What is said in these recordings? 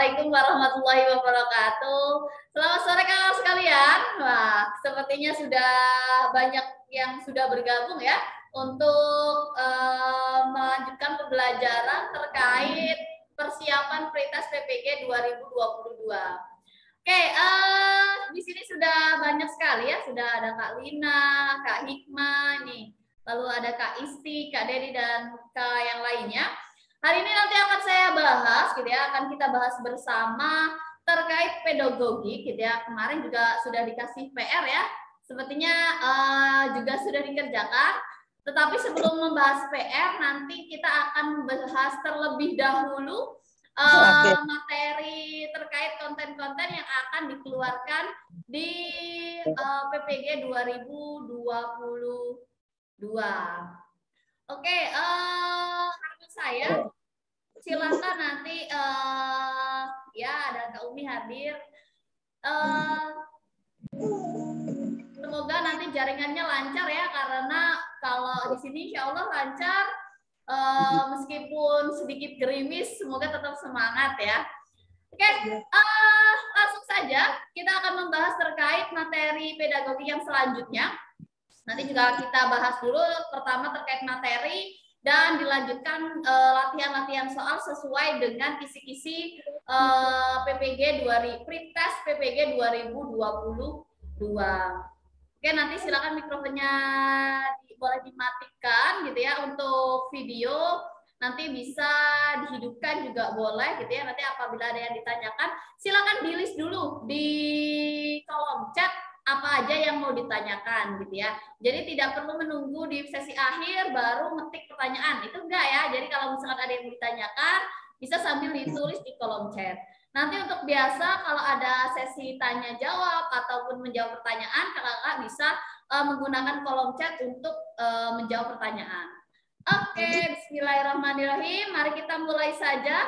Assalamualaikum warahmatullahi wabarakatuh. Selamat sore kakak sekalian. Wah, sepertinya sudah banyak yang sudah bergabung ya untuk melanjutkan pembelajaran terkait persiapan Pretest PPG 2022. Oke, di sini sudah banyak sekali ya, sudah ada Kak Lina, Kak Hikmah nih, lalu ada Kak Isti, Kak Dedi dan Kak yang lainnya. Hari ini nanti akan saya bahas, gitu ya, akan kita bahas bersama terkait pedagogi, gitu ya. Kemarin juga sudah dikasih PR ya, sepertinya juga sudah dikerjakan. Tetapi sebelum membahas PR, nanti kita akan bahas terlebih dahulu materi terkait konten-konten yang akan dikeluarkan di PPG 2022. Oke, harapan saya silakan nanti ya ada Kak Umi hadir. Semoga nanti jaringannya lancar ya, karena kalau di sini insya Allah lancar. Meskipun sedikit gerimis, semoga tetap semangat ya. Oke, langsung saja kita akan membahas terkait materi pedagogi yang selanjutnya. Nanti juga kita bahas dulu pertama terkait materi dan dilanjutkan latihan-latihan soal sesuai dengan kisi-kisi PPG 2000 Pretest PPG 2022. Oke, nanti silakan mikrofonnya boleh dimatikan gitu ya untuk video, nanti bisa dihidupkan juga boleh gitu ya. Nanti apabila ada yang ditanyakan silakan di list dulu di kolom chat apa aja yang mau ditanyakan gitu ya. Jadi tidak perlu menunggu di sesi akhir baru ngetik pertanyaan, itu enggak ya. Jadi kalau misalkan ada yang ditanyakan bisa sambil ditulis di kolom chat. Nanti untuk biasa kalau ada sesi tanya jawab ataupun menjawab pertanyaan, kakak bisa menggunakan kolom chat untuk menjawab pertanyaan. Oke, bismillahirrahmanirrahim. Mari kita mulai saja.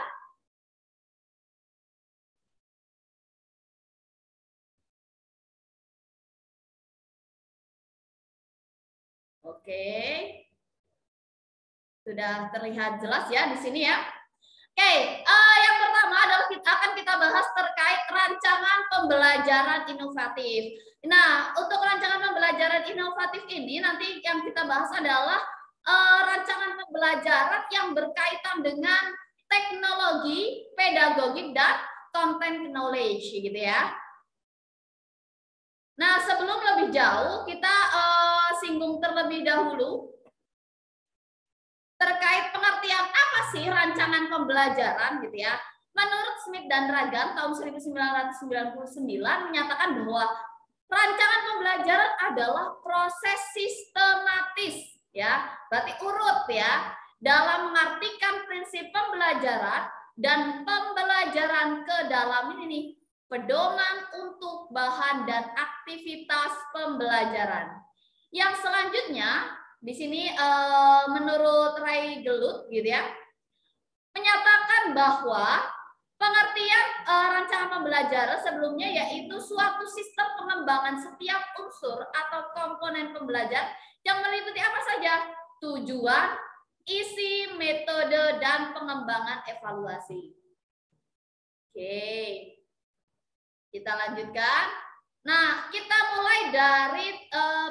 Oke. Sudah terlihat jelas ya di sini ya. Oke, yang pertama adalah akan kita bahas terkait rancangan pembelajaran inovatif. Nah, untuk rancangan pembelajaran inovatif ini nanti yang kita bahas adalah rancangan pembelajaran yang berkaitan dengan teknologi, pedagogik, dan content knowledge gitu ya. Nah, sebelum lebih jauh, kita singgung terlebih dahulu terkait pengertian apa sih rancangan pembelajaran gitu ya. Menurut Smith dan Ragan tahun 1999 menyatakan bahwa rancangan pembelajaran adalah proses sistematis ya, berarti urut ya, dalam mengartikan prinsip pembelajaran dan pembelajaran ke dalam ini nih, pedoman untuk bahan dan aktivitas pembelajaran. Yang selanjutnya di sini menurut Ray Gelut gitu ya, menyatakan bahwa pengertian rancangan pembelajaran sebelumnya yaitu suatu sistem pengembangan setiap unsur atau komponen pembelajaran yang meliputi apa saja? Tujuan, isi, metode, dan pengembangan evaluasi. Oke, kita lanjutkan. Nah, kita mulai dari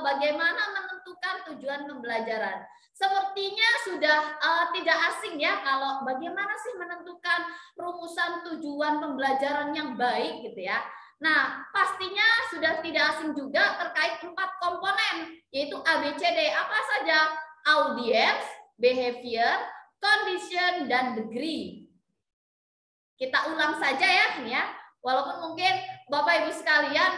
bagaimana menentukan tujuan pembelajaran. Sepertinya sudah tidak asing ya kalau bagaimana sih menentukan rumusan tujuan pembelajaran yang baik gitu ya. Nah, pastinya sudah tidak asing juga terkait 4 komponen, yaitu ABCD. Apa saja? Audience, behavior, condition, dan degree. Kita ulang saja ya, nih ya. Walaupun mungkin Bapak Ibu sekalian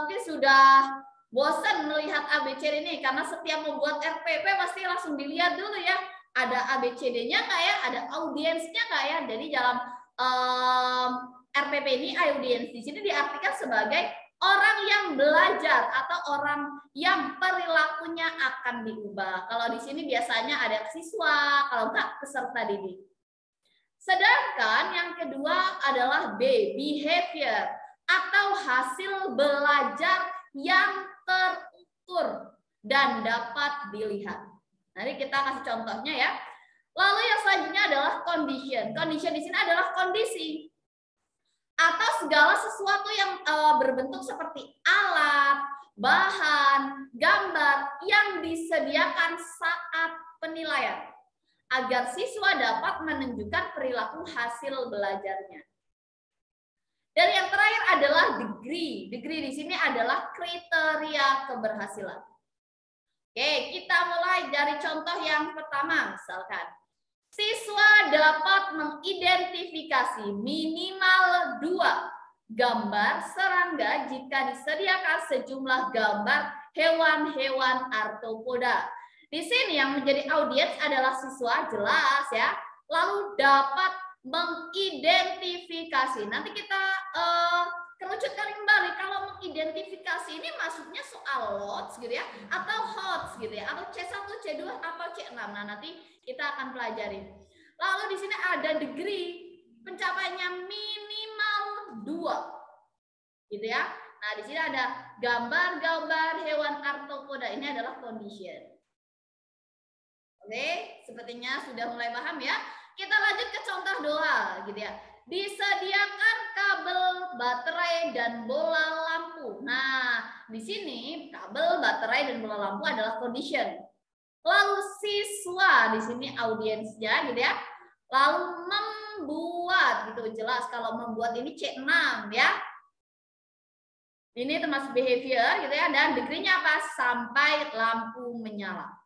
mungkin sudah bosan melihat ABCD ini, karena setiap membuat RPP pasti langsung dilihat dulu ya, ada ABCD-nya nggak ya, ada audiensnya nggak ya. Jadi dalam RPP ini audiens di sini diartikan sebagai orang yang belajar atau orang yang perilakunya akan diubah. Kalau di sini biasanya ada siswa, kalau enggak peserta didik. Sedangkan yang kedua adalah B, behavior atau hasil belajar yang terukur dan dapat dilihat. Nanti kita kasih contohnya ya. Lalu yang selanjutnya adalah condition. Condition di sini adalah kondisi. atau segala sesuatu yang berbentuk seperti alat, bahan, gambar yang disediakan saat penilaian agar siswa dapat menunjukkan perilaku hasil belajarnya. Dan yang terakhir adalah degree. Degree di sini adalah kriteria keberhasilan. Oke, kita mulai dari contoh yang pertama. Misalkan, siswa dapat mengidentifikasi minimal 2 gambar serangga jika disediakan sejumlah gambar hewan-hewan arthropoda. Di sini yang menjadi audiens adalah siswa, jelas ya. Lalu dapat mengidentifikasi. Nanti kita kerucutkan kembali. Kalau mengidentifikasi ini maksudnya soal lots gitu ya, atau HOTS gitu ya, atau C1, C2 atau C6. Nah, nanti kita akan pelajari. Lalu di sini ada degree, pencapaiannya minimal 2. Gitu ya. Nah, di sini ada gambar-gambar hewan arthropoda. Ini adalah condition. Oke, sepertinya sudah mulai paham ya. Kita lanjut ke contoh 2 gitu ya. Disediakan kabel, baterai, dan bola lampu. Nah, di sini kabel, baterai, dan bola lampu adalah condition. Lalu siswa di sini audiensnya gitu ya. Lalu membuat gitu, jelas kalau membuat ini C6 ya. Ini termasuk behavior gitu ya, dan degree-nya apa? Sampai lampu menyala.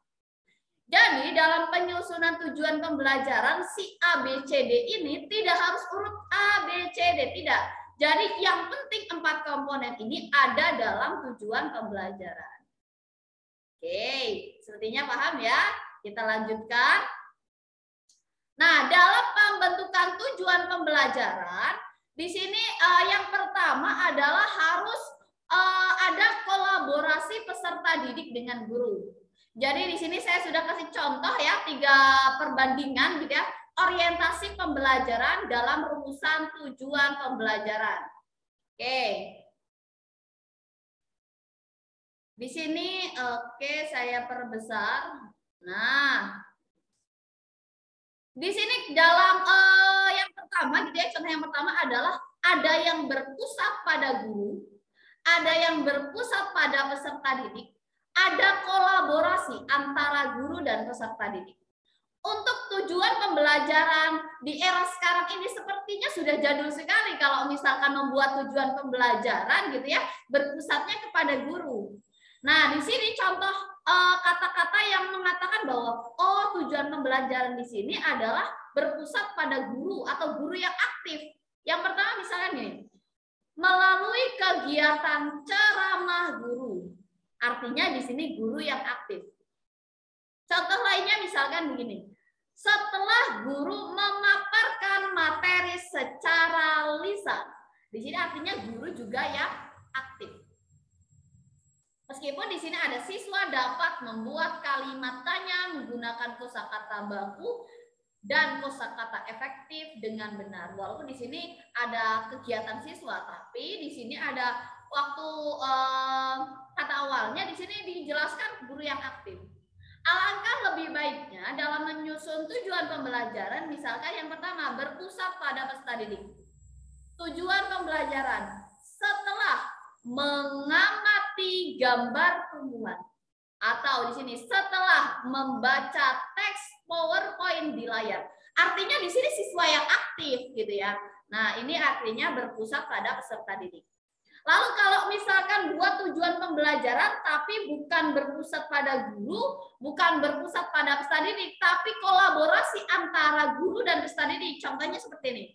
Jadi dalam penyusunan tujuan pembelajaran si A, B, C, D ini tidak harus urut A, B, C, D, tidak. Jadi yang penting 4 komponen ini ada dalam tujuan pembelajaran. Oke, sepertinya paham ya. Kita lanjutkan. Nah, dalam pembentukan tujuan pembelajaran, di sini yang pertama adalah harus ada kolaborasi peserta didik dengan guru. Jadi di sini saya sudah kasih contoh ya 3 perbandingan gitu ya, orientasi pembelajaran dalam rumusan tujuan pembelajaran. Oke. Di sini oke saya perbesar. Nah, di sini dalam yang pertama gitu ya, contoh yang pertama adalah ada yang berpusat pada guru, ada yang berpusat pada peserta didik, ada kolaborasi antara guru dan peserta didik. Untuk tujuan pembelajaran di era sekarang ini sepertinya sudah jadul sekali kalau misalkan membuat tujuan pembelajaran gitu ya, berpusatnya kepada guru. Nah, di sini contoh kata-kata yang mengatakan bahwa tujuan pembelajaran di sini adalah berpusat pada guru atau guru yang aktif. Yang pertama misalnya nih, melalui kegiatan ceramah guru. Artinya di sini guru yang aktif. Contoh lainnya misalkan begini. Setelah guru memaparkan materi secara lisan. Di sini artinya guru juga yang aktif. Meskipun di sini ada siswa dapat membuat kalimat tanya menggunakan kosakata baku dan kosakata efektif dengan benar. Walaupun di sini ada kegiatan siswa, tapi di sini ada waktu kata awalnya di sini dijelaskan guru yang aktif. Alangkah lebih baiknya dalam menyusun tujuan pembelajaran, misalkan yang pertama berpusat pada peserta didik. Tujuan pembelajaran setelah mengamati gambar tumbuhan, atau di sini setelah membaca teks PowerPoint di layar. Artinya di sini siswa yang aktif gitu ya. Nah, ini artinya berpusat pada peserta didik. Lalu kalau misalkan buat tujuan pembelajaran tapi bukan berpusat pada guru, bukan berpusat pada peserta didik, tapi kolaborasi antara guru dan peserta didik. Contohnya seperti ini.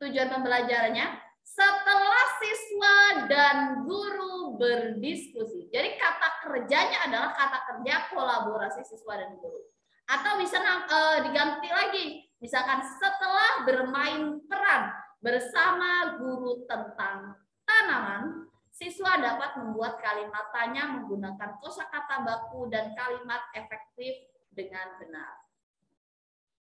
Tujuan pembelajarannya setelah siswa dan guru berdiskusi. Jadi kata kerjanya adalah kata kerja kolaborasi siswa dan guru. Atau bisa diganti lagi. Misalkan setelah bermain peran bersama guru tentang tanaman, siswa dapat membuat kalimat tanya menggunakan kosakata baku dan kalimat efektif dengan benar.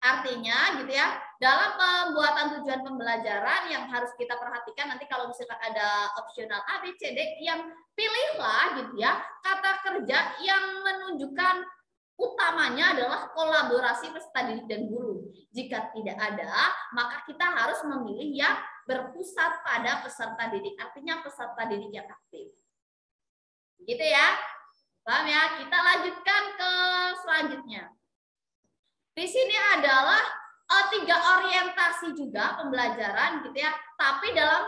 Artinya gitu ya, dalam pembuatan tujuan pembelajaran yang harus kita perhatikan nanti kalau misalkan ada opsional A, B, C, D, yang pilihlah gitu ya, kata kerja yang menunjukkan utamanya adalah kolaborasi peserta didik dan guru. Jika tidak ada, maka kita harus memilih yang berpusat pada peserta didik. Artinya peserta didik yang aktif. Gitu ya. Paham ya? Kita lanjutkan ke selanjutnya. Di sini adalah 3 orientasi juga pembelajaran gitu ya. Tapi dalam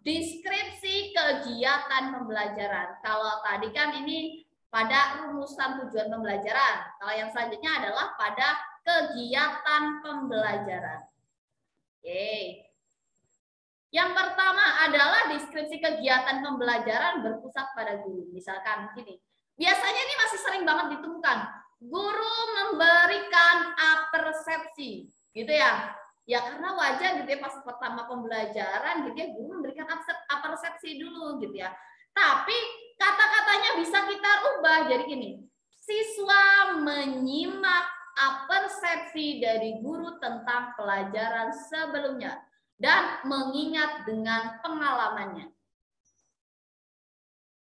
deskripsi kegiatan pembelajaran. Kalau tadi kan ini pada rumusan tujuan pembelajaran. Kalau yang selanjutnya adalah pada kegiatan pembelajaran. Oke. Yang pertama adalah deskripsi kegiatan pembelajaran berpusat pada guru. Misalkan gini. Biasanya ini masih sering banget ditemukan. Guru memberikan apersepsi, gitu ya. Ya karena wajar gitu ya pas pertama pembelajaran gitu ya, guru memberikan apersepsi dulu gitu ya. Tapi kata-katanya bisa kita ubah jadi gini. Siswa menyimak apersepsi dari guru tentang pelajaran sebelumnya dan mengingat dengan pengalamannya.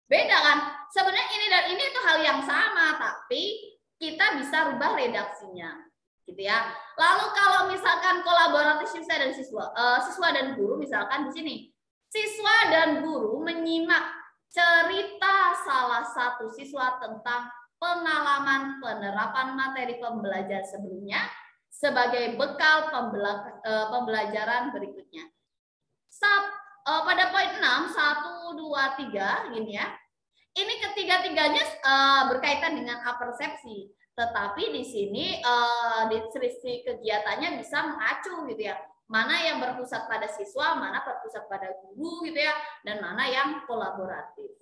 Beda kan? Sebenarnya ini dan ini itu hal yang sama, tapi kita bisa rubah redaksinya, gitu ya. Lalu kalau misalkan kolaboratif siswa dan siswa dan guru, misalkan di sini, siswa dan guru menyimak cerita salah satu siswa tentang pengalaman penerapan materi pembelajaran sebelumnya sebagai bekal pembelajaran berikutnya. Pada poin 6, 1, 2, 3, gini ya. Ini ketiga-tiganya berkaitan dengan apersepsi. Tetapi di sini deskripsi kegiatannya bisa mengacu gitu ya. Mana yang berpusat pada siswa, mana berpusat pada guru gitu ya. Dan mana yang kolaboratif.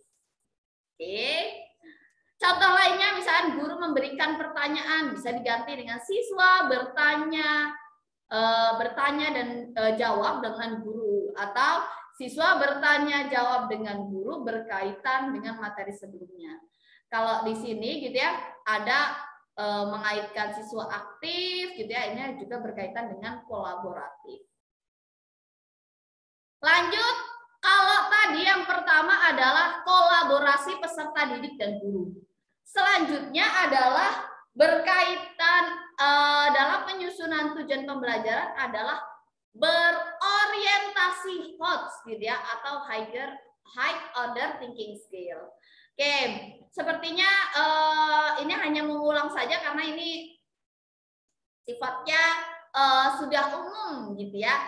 Oke. Contoh lainnya misalnya guru memberikan pertanyaan. Bisa diganti dengan siswa bertanya dan jawab dengan guru. Atau siswa bertanya jawab dengan guru berkaitan dengan materi sebelumnya. Kalau di sini gitu ya ada mengaitkan siswa aktif gitu ya, ini juga berkaitan dengan kolaboratif. Lanjut, kalau tadi yang pertama adalah kolaborasi peserta didik dan guru. Selanjutnya adalah berkaitan dalam penyusunan tujuan pembelajaran adalah berorientasi HOTS gitu ya, atau high order thinking skill. Oke, sepertinya ini hanya mengulang saja karena ini sifatnya sudah umum gitu ya.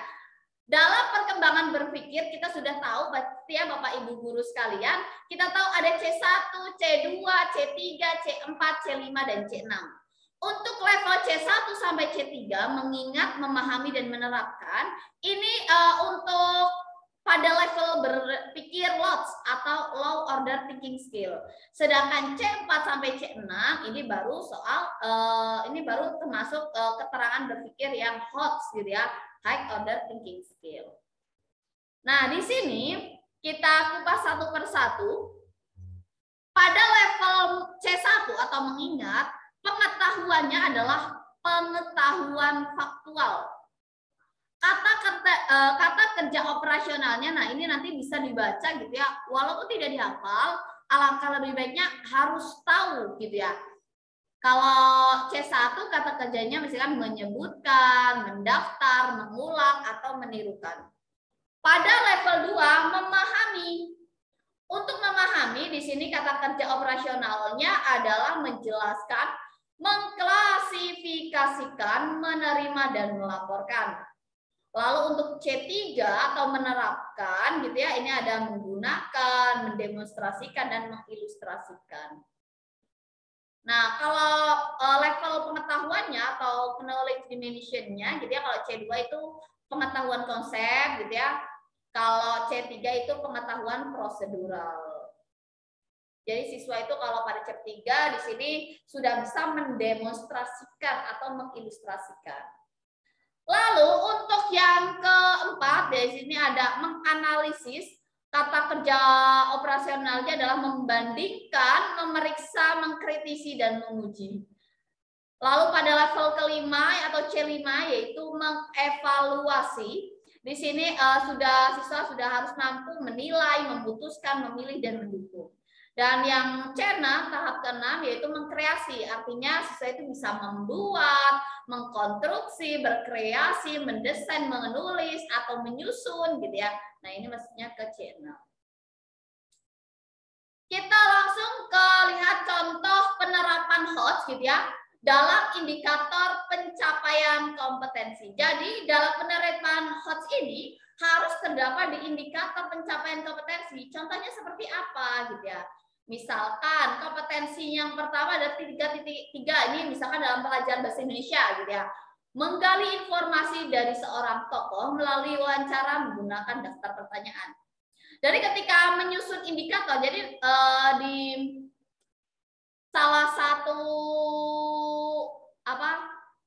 Dalam perkembangan berpikir kita sudah tahu pasti ya Bapak Ibu guru sekalian, kita tahu ada C1, C2, C3, C4, C5 dan C6. Untuk level C1 sampai C3 mengingat, memahami dan menerapkan ini untuk pada level berpikir LOTS atau low order thinking skill. Sedangkan C4 sampai C6 ini baru soal ini baru termasuk keterangan berpikir yang HOTS gitu ya, high order thinking skill. Nah, di sini kita kupas satu persatu. Pada level C1 atau mengingat, pengetahuannya adalah pengetahuan faktual. Kata kerja operasionalnya, nah ini nanti bisa dibaca gitu ya. Walaupun tidak dihafal, alangkah lebih baiknya harus tahu gitu ya. Kalau C1 kata kerjanya misalkan menyebutkan, mendaftar, mengulang, atau menirukan. Pada level 2 memahami. Untuk memahami di sini kata kerja operasionalnya adalah menjelaskan, mengklasifikasikan, menerima dan melaporkan. Lalu untuk C3 atau menerapkan gitu ya, ini ada menggunakan, mendemonstrasikan dan mengilustrasikan. Nah, kalau level pengetahuannya atau knowledge dimensionnya gitu ya, kalau C2 itu pengetahuan konsep gitu ya. Kalau C3 itu pengetahuan prosedural. Jadi siswa itu kalau pada C3 di sini sudah bisa mendemonstrasikan atau mengilustrasikan. Lalu untuk yang keempat di sini ada menganalisis. Kata kerja operasionalnya adalah membandingkan, memeriksa, mengkritisi dan menguji. Lalu pada level kelima atau C5 yaitu mengevaluasi. Di sini siswa sudah harus mampu menilai, memutuskan, memilih dan mendukung. Dan yang C6, tahap ke-6 yaitu mengkreasi. Artinya siswa itu bisa membuat, mengkonstruksi, berkreasi, mendesain, menulis, atau menyusun gitu ya. Nah ini maksudnya ke C6. Kita langsung ke lihat contoh penerapan HOTS gitu ya. Dalam indikator pencapaian kompetensi. Jadi dalam penerapan HOTS ini harus terdapat di indikator pencapaian kompetensi. Contohnya seperti apa gitu ya. Misalkan kompetensi yang pertama ada 3.3 ini misalkan dalam pelajaran bahasa Indonesia gitu ya. Menggali informasi dari seorang tokoh melalui wawancara menggunakan daftar pertanyaan. Jadi ketika menyusun indikator, jadi di salah satu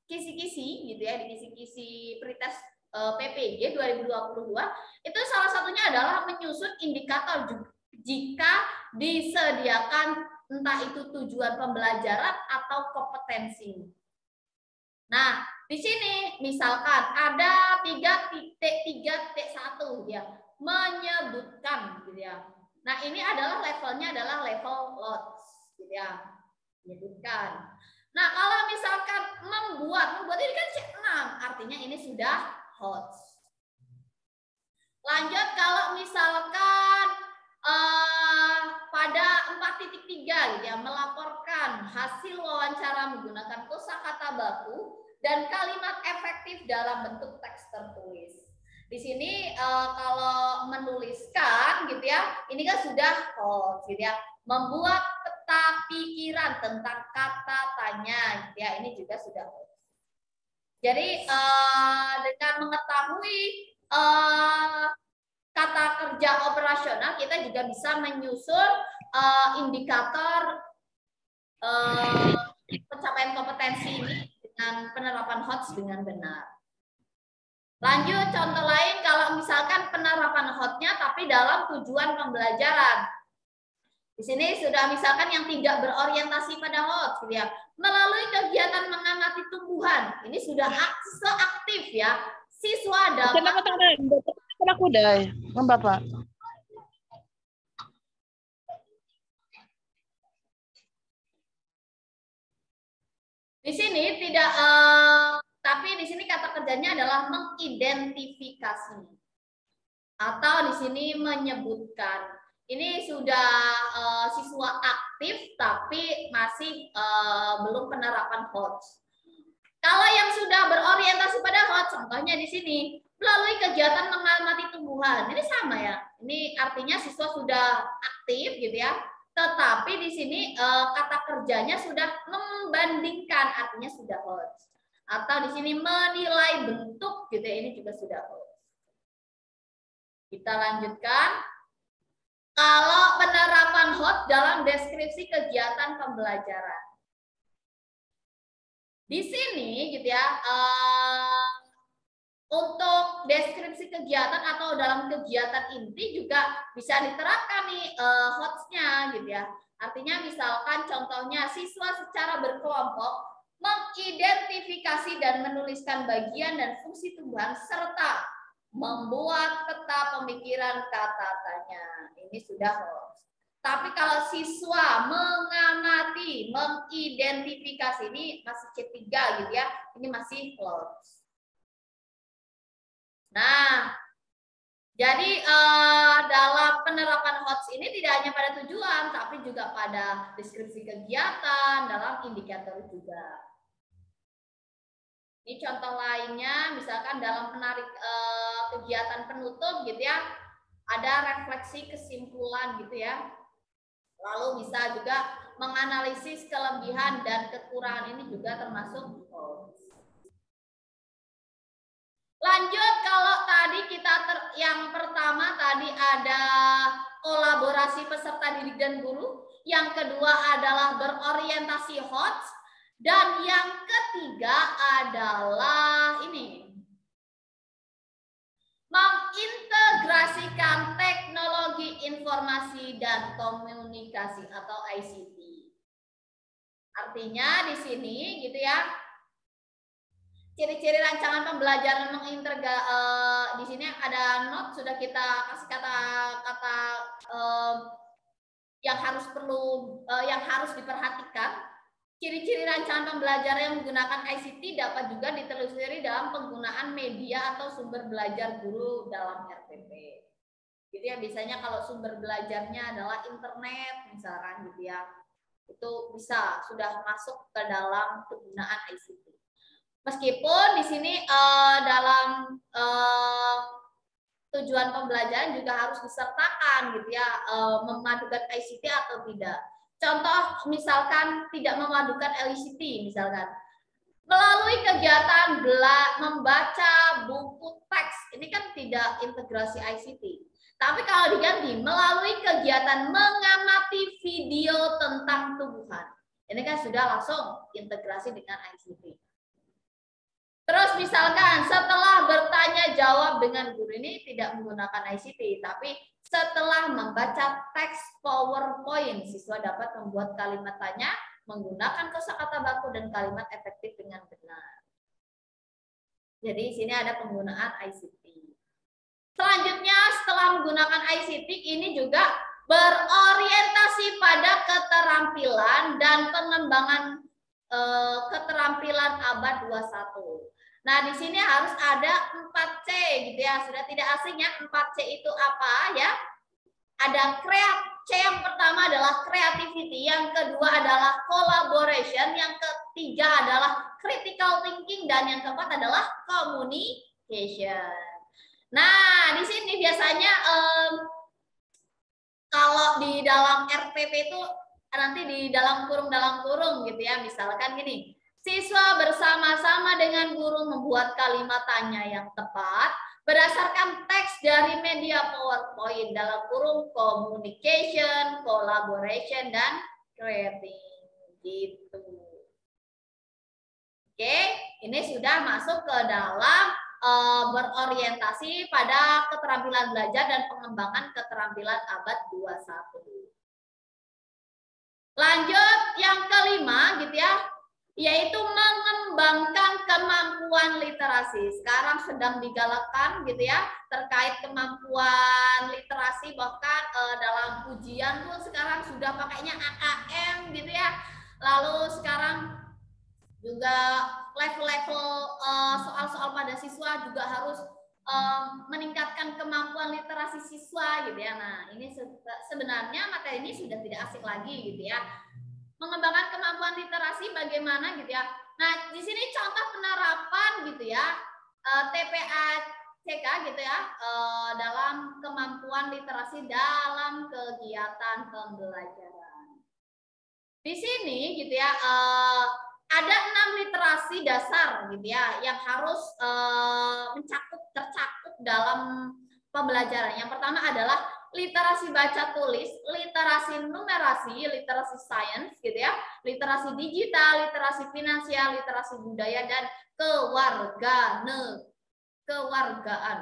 kisi-kisi gitu ya, di kisi-kisi pretest PPG 2022 itu salah satunya adalah menyusun indikator jika disediakan entah itu tujuan pembelajaran atau kompetensi. Nah, di sini misalkan ada 3.3.1 ya, menyebutkan gitu ya. Nah, ini adalah levelnya adalah level HOTS gitu ya. Menyebutkan. Nah, kalau misalkan membuat ini kan C6, artinya ini sudah HOTS. Lanjut kalau misalkan pada 4.3 gitu ya, melaporkan hasil wawancara menggunakan kosakata baku dan kalimat efektif dalam bentuk teks tertulis. Di sini kalau menuliskan gitu ya, ini kan sudah HOTS gitu ya. Membuat peta pikiran tentang kata tanya gitu ya, ini juga sudah HOTS. Jadi dengan mengetahui kata kerja operasional, kita juga bisa menyusun indikator pencapaian kompetensi ini dengan penerapan HOTS dengan benar. Lanjut contoh lain, kalau misalkan penerapan HOTS-nya tapi dalam tujuan pembelajaran. Di sini sudah misalkan yang tidak berorientasi pada HOTS gitu ya. Melalui kegiatan mengamati tumbuhan. Ini sudah aktif ya. Siswa dapat Bapak. Di sini tidak tapi di sini kata kerjanya adalah mengidentifikasi atau di sini menyebutkan. Ini sudah siswa aktif tapi masih belum penerapan HOTS. Kalau yang sudah berorientasi pada HOTS, contohnya di sini melalui kegiatan mengamati tumbuhan. Ini sama ya. Ini artinya siswa sudah aktif gitu ya. Tetapi di sini kata kerjanya sudah membandingkan, artinya sudah HOTS. Atau di sini menilai bentuk gitu ya, ini juga sudah HOTS. Kita lanjutkan. Kalau penerapan HOTS dalam deskripsi kegiatan pembelajaran. Di sini gitu ya, untuk deskripsi kegiatan atau dalam kegiatan inti juga bisa diterapkan nih HOTS-nya gitu ya. Artinya misalkan contohnya siswa secara berkelompok mengidentifikasi dan menuliskan bagian dan fungsi tumbuhan serta membuat peta pemikiran kata tanya. Ini sudah HOTS. Tapi kalau siswa mengamati, mengidentifikasi, ini masih C3 gitu ya. Ini masih HOTS. Nah, jadi dalam penerapan HOTS ini tidak hanya pada tujuan, tapi juga pada deskripsi kegiatan, dalam indikator juga. Ini contoh lainnya, misalkan dalam kegiatan penutup gitu ya, ada refleksi kesimpulan gitu ya. Lalu bisa juga menganalisis kelebihan dan kekurangan, ini juga termasuk HOTS. Lanjut, kalau tadi kita yang pertama tadi ada kolaborasi peserta didik dan guru, yang kedua adalah berorientasi HOTS, dan yang ketiga adalah ini, mengintegrasikan teknologi informasi dan komunikasi atau ICT. Artinya di sini gitu ya, ciri-ciri rancangan pembelajaran di sini ada note, sudah kita kasih kata yang harus diperhatikan. Ciri-ciri rancangan pembelajaran yang menggunakan ICT dapat juga ditelusuri dalam penggunaan media atau sumber belajar guru dalam RPP. Gitu ya, biasanya kalau sumber belajarnya adalah internet misalkan gitu ya, itu bisa sudah masuk ke dalam penggunaan ICT. Meskipun di sini dalam tujuan pembelajaran juga harus disertakan gitu ya, memadukan ICT atau tidak. Contoh misalkan tidak memadukan LCT misalkan. Melalui kegiatan membaca buku teks, ini kan tidak integrasi ICT. Tapi kalau diganti melalui kegiatan mengamati video tentang tumbuhan, ini kan sudah langsung integrasi dengan ICT. Terus misalkan setelah bertanya jawab dengan guru, ini tidak menggunakan ICT, tapi setelah membaca teks PowerPoint, siswa dapat membuat kalimat tanya menggunakan kosakata baku dan kalimat efektif dengan benar. Jadi di sini ada penggunaan ICT. Selanjutnya setelah menggunakan ICT ini juga berorientasi pada keterampilan dan pengembangan keterampilan abad 21. Nah, di sini harus ada 4C gitu ya. Sudah tidak asing ya, 4C itu apa ya? Ada C yang pertama adalah creativity, yang kedua adalah collaboration, yang ketiga adalah critical thinking, dan yang keempat adalah communication. Nah, di sini biasanya kalau di dalam RPP itu nanti di dalam kurung gitu ya, misalkan gini. Siswa bersama-sama dengan guru membuat kalimat tanya yang tepat berdasarkan teks dari media PowerPoint dalam kurung communication, collaboration, dan creating gitu. Oke, ini sudah masuk ke dalam berorientasi pada keterampilan belajar dan pengembangan keterampilan abad 21. Lanjut yang kelima gitu ya, yaitu mengembangkan kemampuan literasi. Sekarang sedang digalakkan gitu ya terkait kemampuan literasi, bahkan dalam ujian pun sekarang sudah pakainya AKM gitu ya. Lalu sekarang juga level-level soal-soal pada siswa juga harus meningkatkan kemampuan literasi siswa gitu ya. Nah, ini sebenarnya materi ini sudah tidak asing lagi gitu ya. Mengembangkan kemampuan literasi bagaimana gitu ya. Nah, di sini contoh penerapan gitu ya, TPACK gitu ya, dalam kemampuan literasi dalam kegiatan pembelajaran. Di sini gitu ya, ada 6 literasi dasar gitu ya, yang harus tercakup dalam pembelajaran. Yang pertama adalah literasi baca tulis, literasi numerasi, literasi sains gitu ya, literasi digital, literasi finansial, literasi budaya, dan kewargaan.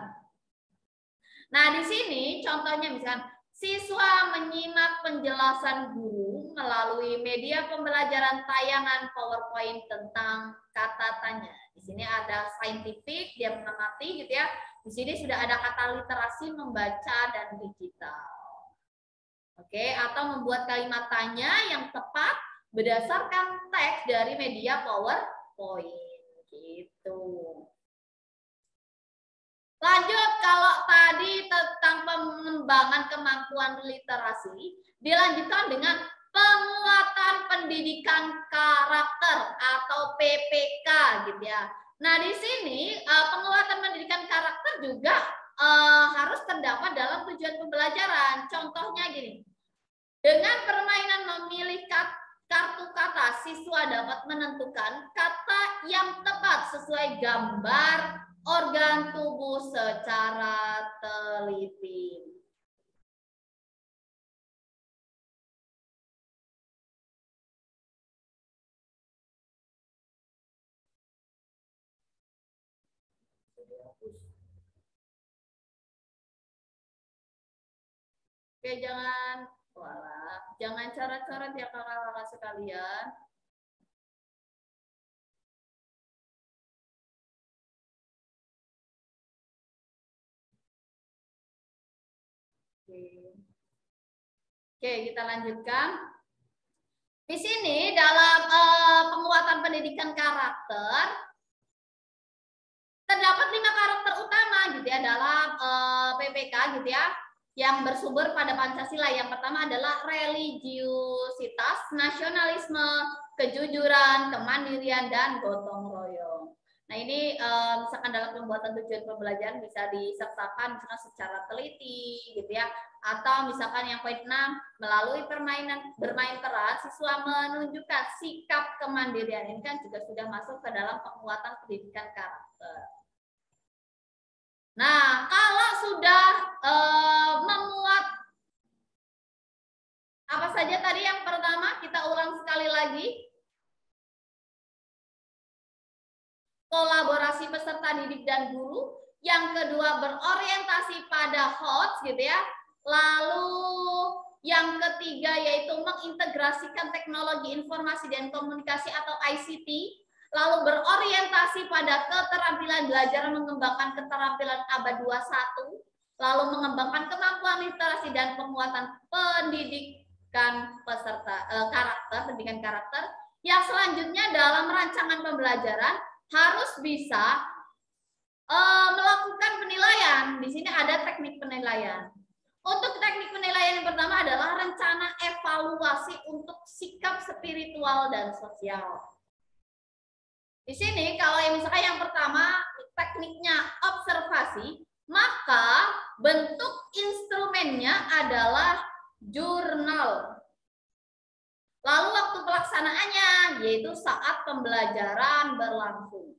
Nah, di sini contohnya misalkan siswa menyimak penjelasan guru melalui media pembelajaran tayangan PowerPoint tentang kata tanya. Di sini ada scientific, dia mengamati gitu ya. Di sini sudah ada kata literasi, membaca, dan digital. Oke, atau membuat kalimat tanya yang tepat berdasarkan teks dari media PowerPoint gitu. Lanjut, kalau tadi tentang pengembangan kemampuan literasi, dilanjutkan dengan penguatan pendidikan karakter atau PPK gitu ya. Nah, di sini penguatan pendidikan karakter juga harus terdapat dalam tujuan pembelajaran. Contohnya gini, dengan permainan memilih kartu kata, siswa dapat menentukan kata yang tepat sesuai gambar organ tubuh secara teliti. Oke, jangan coret-coret ya kakak-kakak sekalian. Oke. Oke, kita lanjutkan. Di sini dalam penguatan pendidikan karakter terdapat 5 karakter utama gitu ya dalam PPK gitu ya yang bersumber pada Pancasila. Yang pertama adalah religiusitas, nasionalisme, kejujuran, kemandirian, dan gotong royong. Nah ini misalkan dalam pembuatan tujuan pembelajaran bisa disertakan misalkan secara teliti gitu ya, atau misalkan yang poin 6 melalui bermain peran siswa menunjukkan sikap kemandirian. Ini kan juga sudah masuk ke dalam penguatan pendidikan karakter. Nah kalau sudah memuat apa saja tadi, yang pertama kita ulang sekali lagi. Kolaborasi peserta didik dan guru. Yang kedua berorientasi pada HOTS gitu ya. Lalu yang ketiga yaitu mengintegrasikan teknologi informasi dan komunikasi atau ICT. Lalu berorientasi pada keterampilan belajar mengembangkan keterampilan abad 21. Lalu mengembangkan kemampuan literasi dan penguatan pendidikan peserta pendidikan karakter. Yang selanjutnya dalam rancangan pembelajaran harus bisa melakukan penilaian. Di sini ada teknik penilaian. Untuk teknik penilaian yang pertama adalah rencana evaluasi untuk sikap spiritual dan sosial. Di sini kalau yang misalkan yang pertama tekniknya observasi, maka bentuk instrumennya adalah jurnal. Lalu waktu pelaksanaannya yaitu saat pembelajaran berlangsung.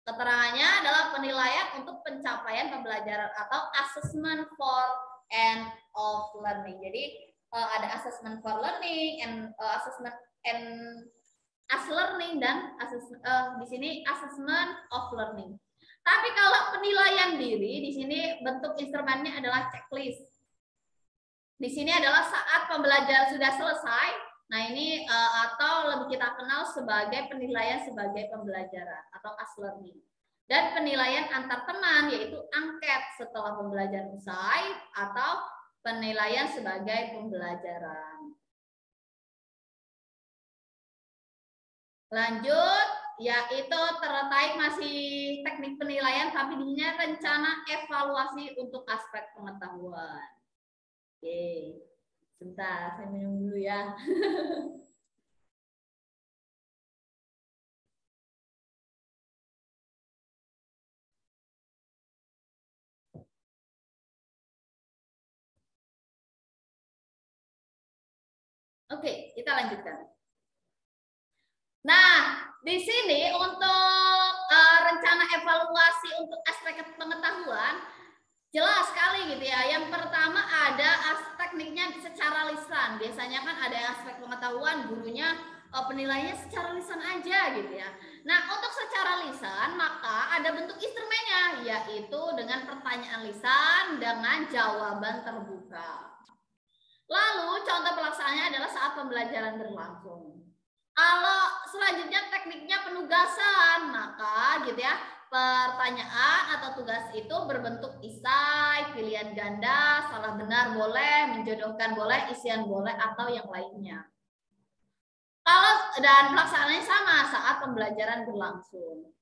Keterangannya adalah penilaian untuk pencapaian pembelajaran atau assessment for end of learning. Jadi ada assessment for learning and assessment and as learning dan di sini assessment of learning. Tapi kalau penilaian diri di sini bentuk instrumennya adalah checklist. Di sini adalah saat pembelajaran sudah selesai. Nah ini atau lebih kita kenal sebagai penilaian sebagai pembelajaran atau as learning. Dan penilaian antar teman yaitu angket setelah pembelajaran usai atau penilaian sebagai pembelajaran. Lanjut, yaitu terkait masih teknik penilaian tapi di sini rencana evaluasi untuk aspek pengetahuan. Oke. Sebentar, saya minum dulu ya. Oke, kita lanjutkan. Nah, di sini untuk rencana evaluasi untuk aspek pengetahuan, jelas sekali gitu ya. Yang pertama ada tekniknya secara lisan. Biasanya kan ada aspek pengetahuan, gurunya penilaiannya secara lisan aja gitu ya. Nah, untuk secara lisan maka ada bentuk instrumennya, yaitu dengan pertanyaan lisan dengan jawaban terbuka. Lalu contoh pelaksanaannya adalah saat pembelajaran berlangsung. Kalau selanjutnya tekniknya penugasan, maka gitu ya, pertanyaan atau tugas itu berbentuk isai, pilihan ganda, salah benar boleh, menjodohkan boleh, isian boleh, atau yang lainnya. Kalau dan pelaksanaannya sama saat pembelajaran berlangsung.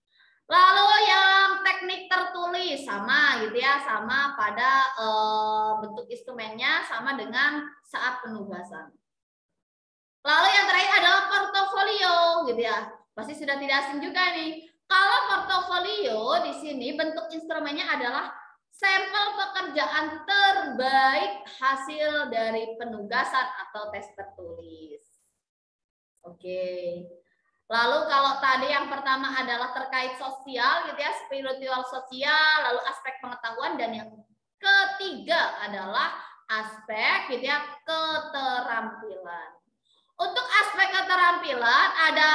Lalu yang teknik tertulis sama gitu ya, sama pada bentuk instrumennya sama dengan saat penugasan. Lalu yang terakhir adalah portofolio gitu ya. Pasti sudah tidak asing juga nih. Kalau portofolio di sini bentuk instrumennya adalah sampel pekerjaan terbaik hasil dari penugasan atau tes tertulis. Oke. Lalu kalau tadi yang pertama adalah terkait sosial gitu ya, spiritual sosial, lalu aspek pengetahuan, dan yang ketiga adalah aspek gitu ya, keterampilan. Untuk aspek keterampilan ada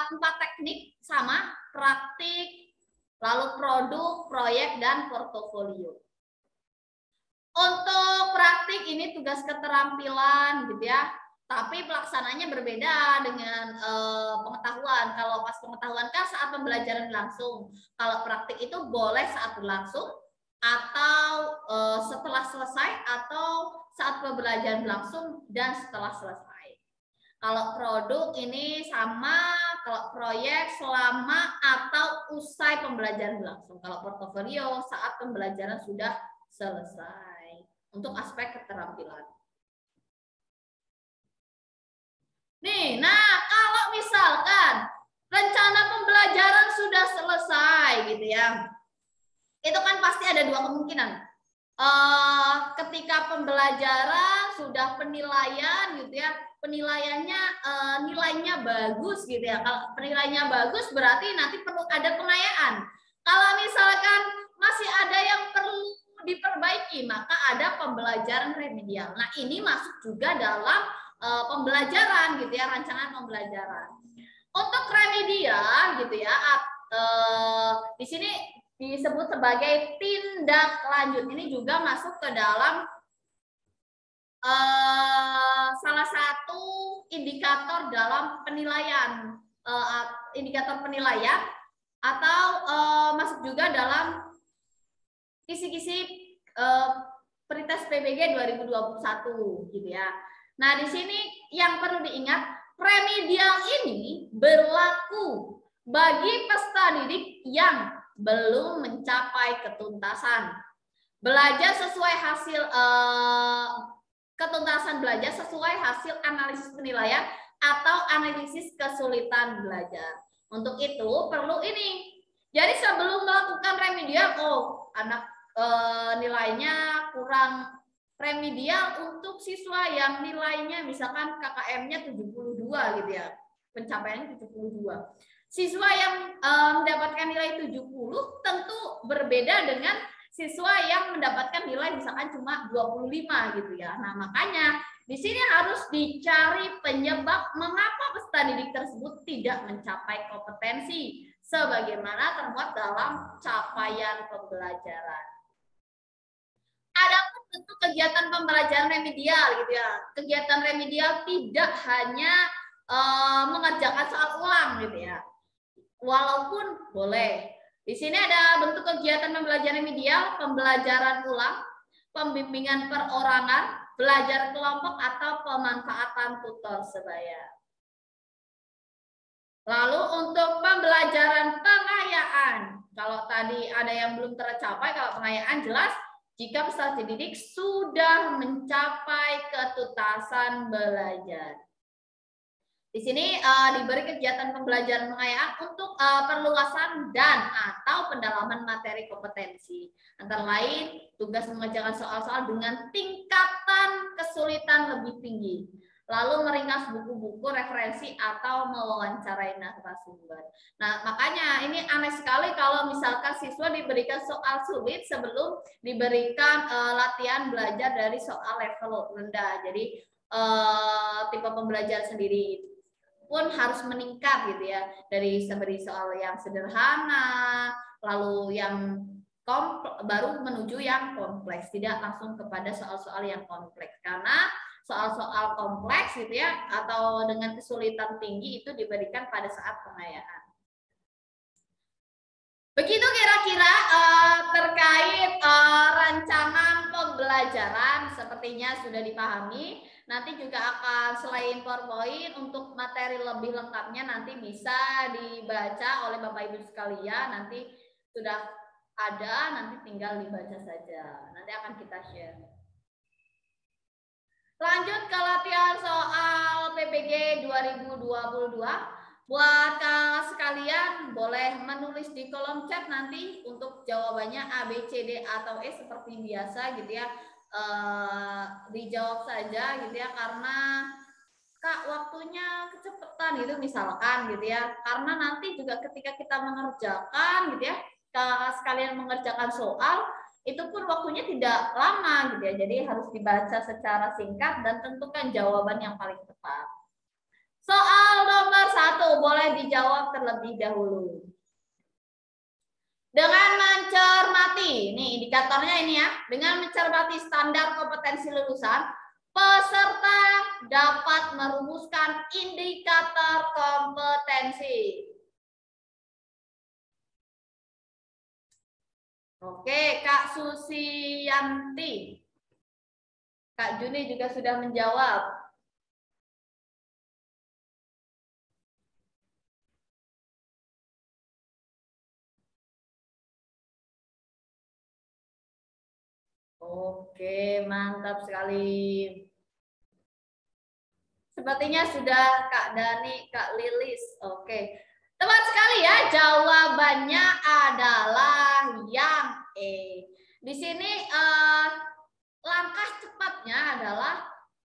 4 teknik sama, praktik, lalu produk, proyek, dan portofolio. Untuk praktik ini tugas keterampilan gitu ya. Tapi pelaksananya berbeda dengan pengetahuan. Kalau pas pengetahuan kan saat pembelajaran langsung. Kalau praktik itu boleh saat berlangsung atau setelah selesai atau saat pembelajaran berlangsung, dan setelah selesai. Kalau produk ini sama, kalau proyek selama atau usai pembelajaran berlangsung. Kalau portofolio saat pembelajaran sudah selesai. Untuk aspek keterampilan. Nih, nah kalau misalkan rencana pembelajaran sudah selesai gitu ya, itu kan pasti ada dua kemungkinan. Ketika pembelajaran sudah penilaian gitu ya, penilaiannya nilainya bagus gitu ya. Kalau penilaiannya bagus berarti nanti perlu ada pengayaan. Kalau misalkan masih ada yang perlu diperbaiki, maka ada pembelajaran remedial. Nah, ini masuk juga dalam pembelajaran gitu ya, rancangan pembelajaran. Untuk remedial gitu ya, di sini disebut sebagai tindak lanjut. Ini juga masuk ke dalam salah satu indikator dalam penilaian, indikator penilaian, atau masuk juga dalam kisi-kisi Perites PBG 2021 gitu ya. Nah, di sini yang perlu diingat, remedial ini berlaku bagi peserta didik yang belum mencapai ketuntasan. Belajar sesuai hasil ketuntasan belajar sesuai hasil analisis penilaian atau analisis kesulitan belajar. Untuk itu perlu ini. Jadi sebelum melakukan remedial, anak nilainya kurang remedial, untuk siswa yang nilainya misalkan KKM-nya 72 gitu ya, pencapaiannya 72. Siswa yang mendapatkan nilai 70 tentu berbeda dengan siswa yang mendapatkan nilai misalkan cuma 25 gitu ya. Nah, makanya di sini harus dicari penyebab mengapa peserta didik tersebut tidak mencapai kompetensi sebagaimana termuat dalam capaian pembelajaran. Adapun bentuk kegiatan pembelajaran remedial gitu ya. Kegiatan remedial tidak hanya mengerjakan soal ulang gitu ya. Walaupun boleh. Di sini ada bentuk kegiatan pembelajaran remedial, pembelajaran ulang, pembimbingan perorangan, belajar kelompok, atau pemanfaatan tutor sebaya. Lalu untuk pembelajaran pengayaan, kalau tadi ada yang belum tercapai, kalau pengayaan jelas jika peserta didik sudah mencapai ketuntasan belajar. Di sini diberi kegiatan pembelajaran pengayaan untuk perluasan dan atau pendalaman materi kompetensi. Antara lain, tugas mengerjakan soal-soal dengan tingkatan kesulitan lebih tinggi. Lalu meringkas buku-buku referensi atau mewawancarai narasumber. Nah, makanya ini aneh sekali kalau misalkan siswa diberikan soal sulit sebelum diberikan latihan belajar dari soal level rendah. Jadi tipe pembelajaran sendiri pun harus meningkat gitu ya, dari soal yang sederhana lalu yang baru menuju yang kompleks, tidak langsung kepada soal-soal yang kompleks, karena soal-soal kompleks gitu ya atau dengan kesulitan tinggi itu diberikan pada saat pengayaan. Begitu kira-kira terkait rancangan pembelajaran, sepertinya sudah dipahami. Nanti juga akan selain PowerPoint, untuk materi lebih lengkapnya nanti bisa dibaca oleh Bapak Ibu sekalian. Nanti sudah ada, nanti tinggal dibaca saja. Nanti akan kita share. Lanjut ke latihan soal PPG 2022. Buat sekalian boleh menulis di kolom chat nanti untuk jawabannya A, B, C, D, atau E seperti biasa gitu ya. Dijawab saja gitu ya, karena Kak waktunya kecepatan gitu misalkan gitu ya, karena nanti juga ketika kita mengerjakan gitu ya, sekalian mengerjakan soal itu pun waktunya tidak lama gitu ya, jadi harus dibaca secara singkat dan tentukan jawaban yang paling tepat. Soal nomor 1 boleh dijawab terlebih dahulu. Dengan mencermati, nih indikatornya ini ya, dengan mencermati standar kompetensi lulusan, peserta dapat merumuskan indikator kompetensi. Oke, Kak Susiyanti. Kak Juni juga sudah menjawab. Oke, mantap sekali. Sepertinya sudah Kak Dani, Kak Lilis. Oke. Tepat sekali ya, jawabannya adalah yang E. Di sini langkah cepatnya adalah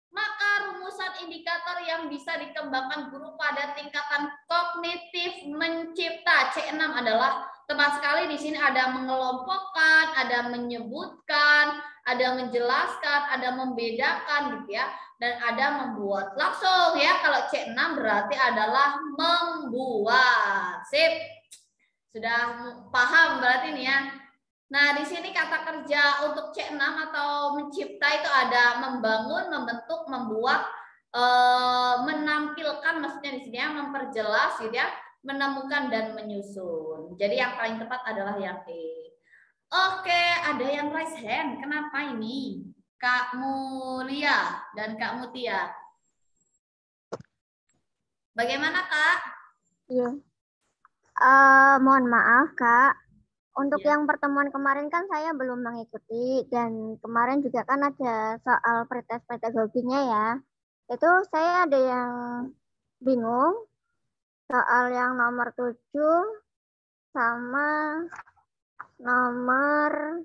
maka rumusan indikator yang bisa dikembangkan guru pada tingkatan kognitif mencipta C6 adalah tepat sekali di sini ada mengelompokkan, ada menyebutkan, ada menjelaskan, ada membedakan gitu ya, dan ada membuat. Langsung ya, kalau C6 berarti adalah membuat. Sip. Sudah paham berarti nih ya. Nah, di sini kata kerja untuk C6 atau mencipta itu ada membangun, membentuk, membuat, menampilkan, maksudnya di sini ya, memperjelas gitu ya, menemukan dan menyusun. Jadi yang paling tepat adalah yang E. Oke, ada yang raise hand. Kenapa ini? Kak Mulia dan Kak Mutia. Bagaimana, Kak? Iya. Mohon maaf, Kak. Untuk yang pertemuan kemarin kan saya belum mengikuti, dan kemarin juga kan ada soal pretest pedagoginya ya. Itu saya ada yang bingung soal yang nomor 7 sama nomor,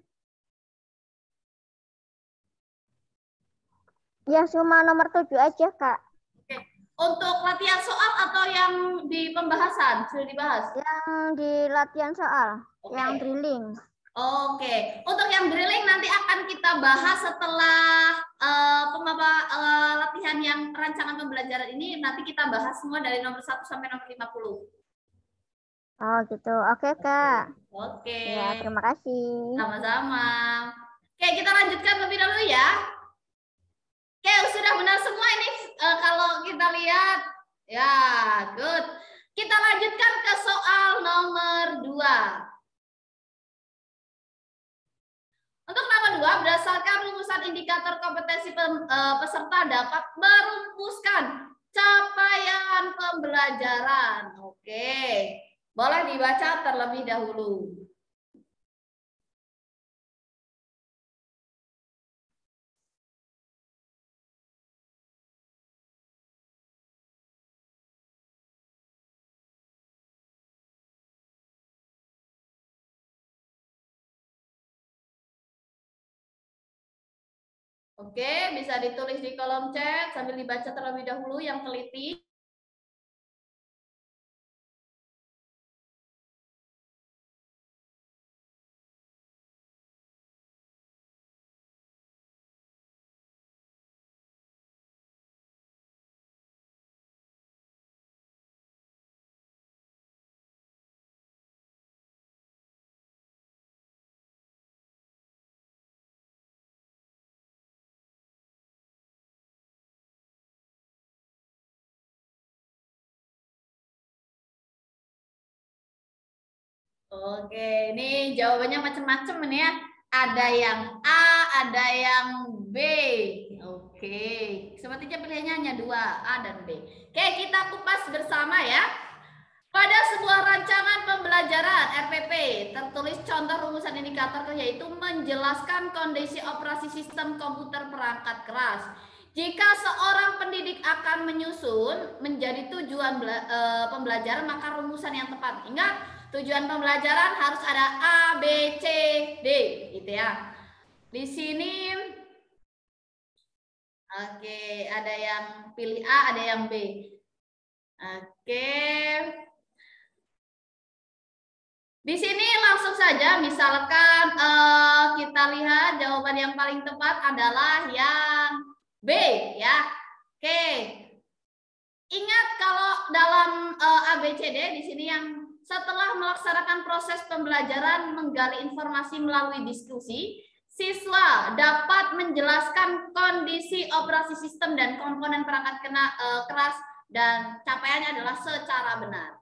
ya cuma nomor 7 aja, Kak. Oke. Untuk latihan soal atau yang di pembahasan sudah dibahas? Yang di latihan soal, yang drilling. Oke, untuk yang drilling nanti akan kita bahas setelah latihan yang rancangan pembelajaran ini. Nanti kita bahas semua dari nomor 1 sampai nomor 50. Oh gitu, oke Kak. Oke. Ya, terima kasih. Sama-sama. Oke, kita lanjutkan lebih dahulu ya. Oke, sudah benar semua ini kalau kita lihat. Ya, good. Kita lanjutkan ke soal nomor 2. Untuk nomor 2, berdasarkan rumusan indikator kompetensi peserta dapat merumuskan capaian pembelajaran. Oke, boleh dibaca terlebih dahulu. Oke, bisa ditulis di kolom chat sambil dibaca terlebih dahulu yang teliti. Oke, ini jawabannya macam-macam ini ya. Ada yang A, ada yang B. Oke, sepertinya pilihannya hanya 2, A dan B. Oke, kita kupas bersama ya. Pada sebuah rancangan pembelajaran RPP, tertulis contoh rumusan indikator yaitu menjelaskan kondisi operasi sistem komputer perangkat keras. Jika seorang pendidik akan menyusun menjadi tujuan pembelajaran, maka rumusan yang tepat. Ingat, tujuan pembelajaran harus ada A, B, C, D, gitu ya. Di sini, oke, ada yang pilih A, ada yang B. Oke. Di sini langsung saja, misalkan kita lihat jawaban yang paling tepat adalah yang B, ya. Oke. Ingat kalau dalam ABCD di sini yang setelah melaksanakan proses pembelajaran menggali informasi melalui diskusi, siswa dapat menjelaskan kondisi operasi sistem dan komponen perangkat keras dan capaiannya adalah secara benar.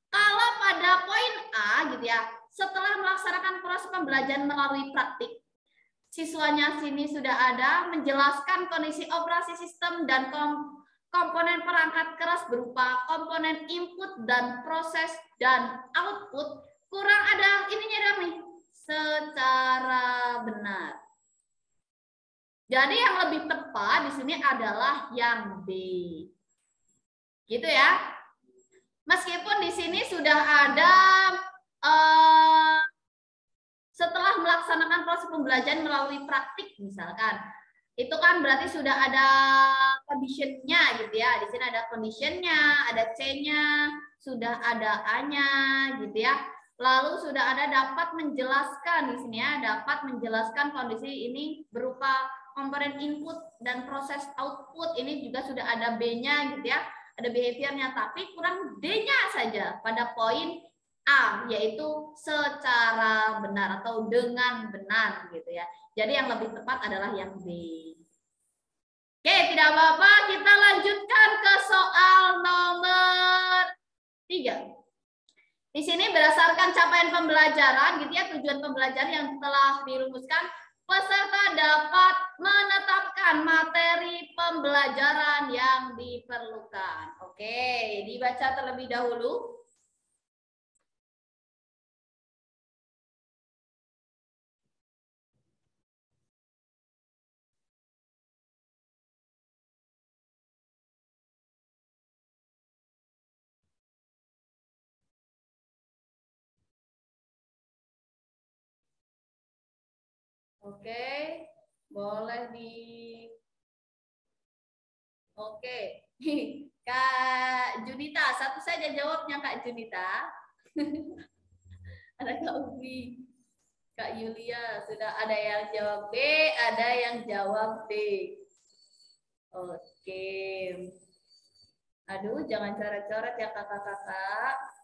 Kalau pada poin A gitu ya, setelah melaksanakan proses pembelajaran melalui praktik, siswanya sini sudah ada, menjelaskan kondisi operasi sistem dan komponen perangkat keras berupa komponen input dan proses dan output, kurang ada ininya dong nih, secara benar. Jadi yang lebih tepat di sini adalah yang B. Gitu ya. Meskipun di sini sudah ada setelah melaksanakan proses pembelajaran melalui praktik misalkan, itu kan berarti sudah ada condition-nya gitu ya. Di sini ada condition-nya, ada C-nya, sudah ada A-nya gitu ya. Lalu sudah ada dapat menjelaskan di sini ya, dapat menjelaskan kondisi ini berupa komponen input dan proses output. Ini juga sudah ada B-nya gitu ya, ada behavior-nya, tapi kurang D-nya saja pada poin A, yaitu secara benar atau dengan benar gitu ya. Jadi yang lebih tepat adalah yang B. Oke, tidak apa-apa, kita lanjutkan ke soal nomor 3. Di sini berdasarkan capaian pembelajaran gitu ya, tujuan pembelajaran yang telah dirumuskan, peserta dapat menetapkan materi pembelajaran yang diperlukan. Oke, dibaca terlebih dahulu. Oke, boleh di... Oke, Kak Junita, satu saja jawabnya Kak Junita. Ada Kak Ubi, Kak Yulia, sudah ada yang jawab B, ada yang jawab D. Oke. Aduh, jangan coret-coret ya kakak-kakak.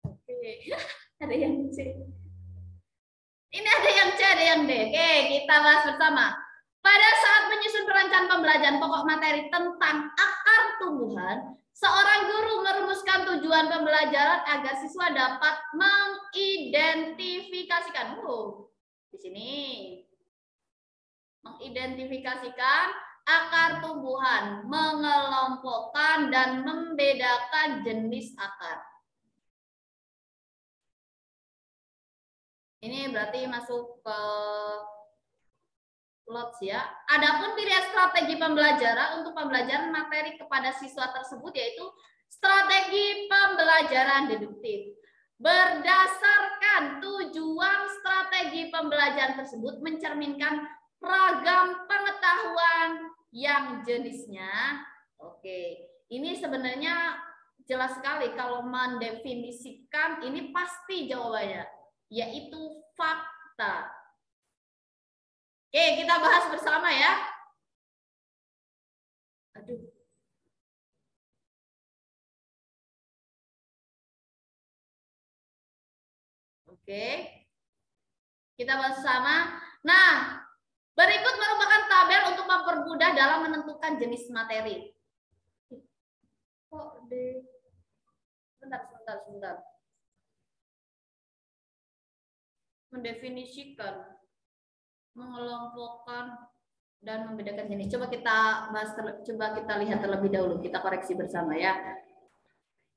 Oke, ada yang C. Ini ada yang C, ada yang D. Oke, kita bahas bersama. Pada saat menyusun perencanaan pembelajaran pokok materi tentang akar tumbuhan, seorang guru merumuskan tujuan pembelajaran agar siswa dapat mengidentifikasikan. Di sini mengidentifikasikan akar tumbuhan, mengelompokkan dan membedakan jenis akar. Ini berarti masuk ke plots ya. Adapun pilihan strategi pembelajaran untuk pembelajaran materi kepada siswa tersebut yaitu strategi pembelajaran deduktif. Berdasarkan tujuan strategi pembelajaran tersebut mencerminkan ragam pengetahuan yang jenisnya. Oke, ini sebenarnya jelas sekali kalau mendefinisikan ini pasti jawabannya, yaitu fakta. Oke, kita bahas bersama ya. Aduh. Oke. Kita bahas bersama. Nah, berikut merupakan tabel untuk mempermudah dalam menentukan jenis materi. Kok deh. Sebentar. Mendefinisikan, mengelompokkan, dan membedakan jenis. Coba kita bahas, coba kita lihat terlebih dahulu. Kita koreksi bersama ya.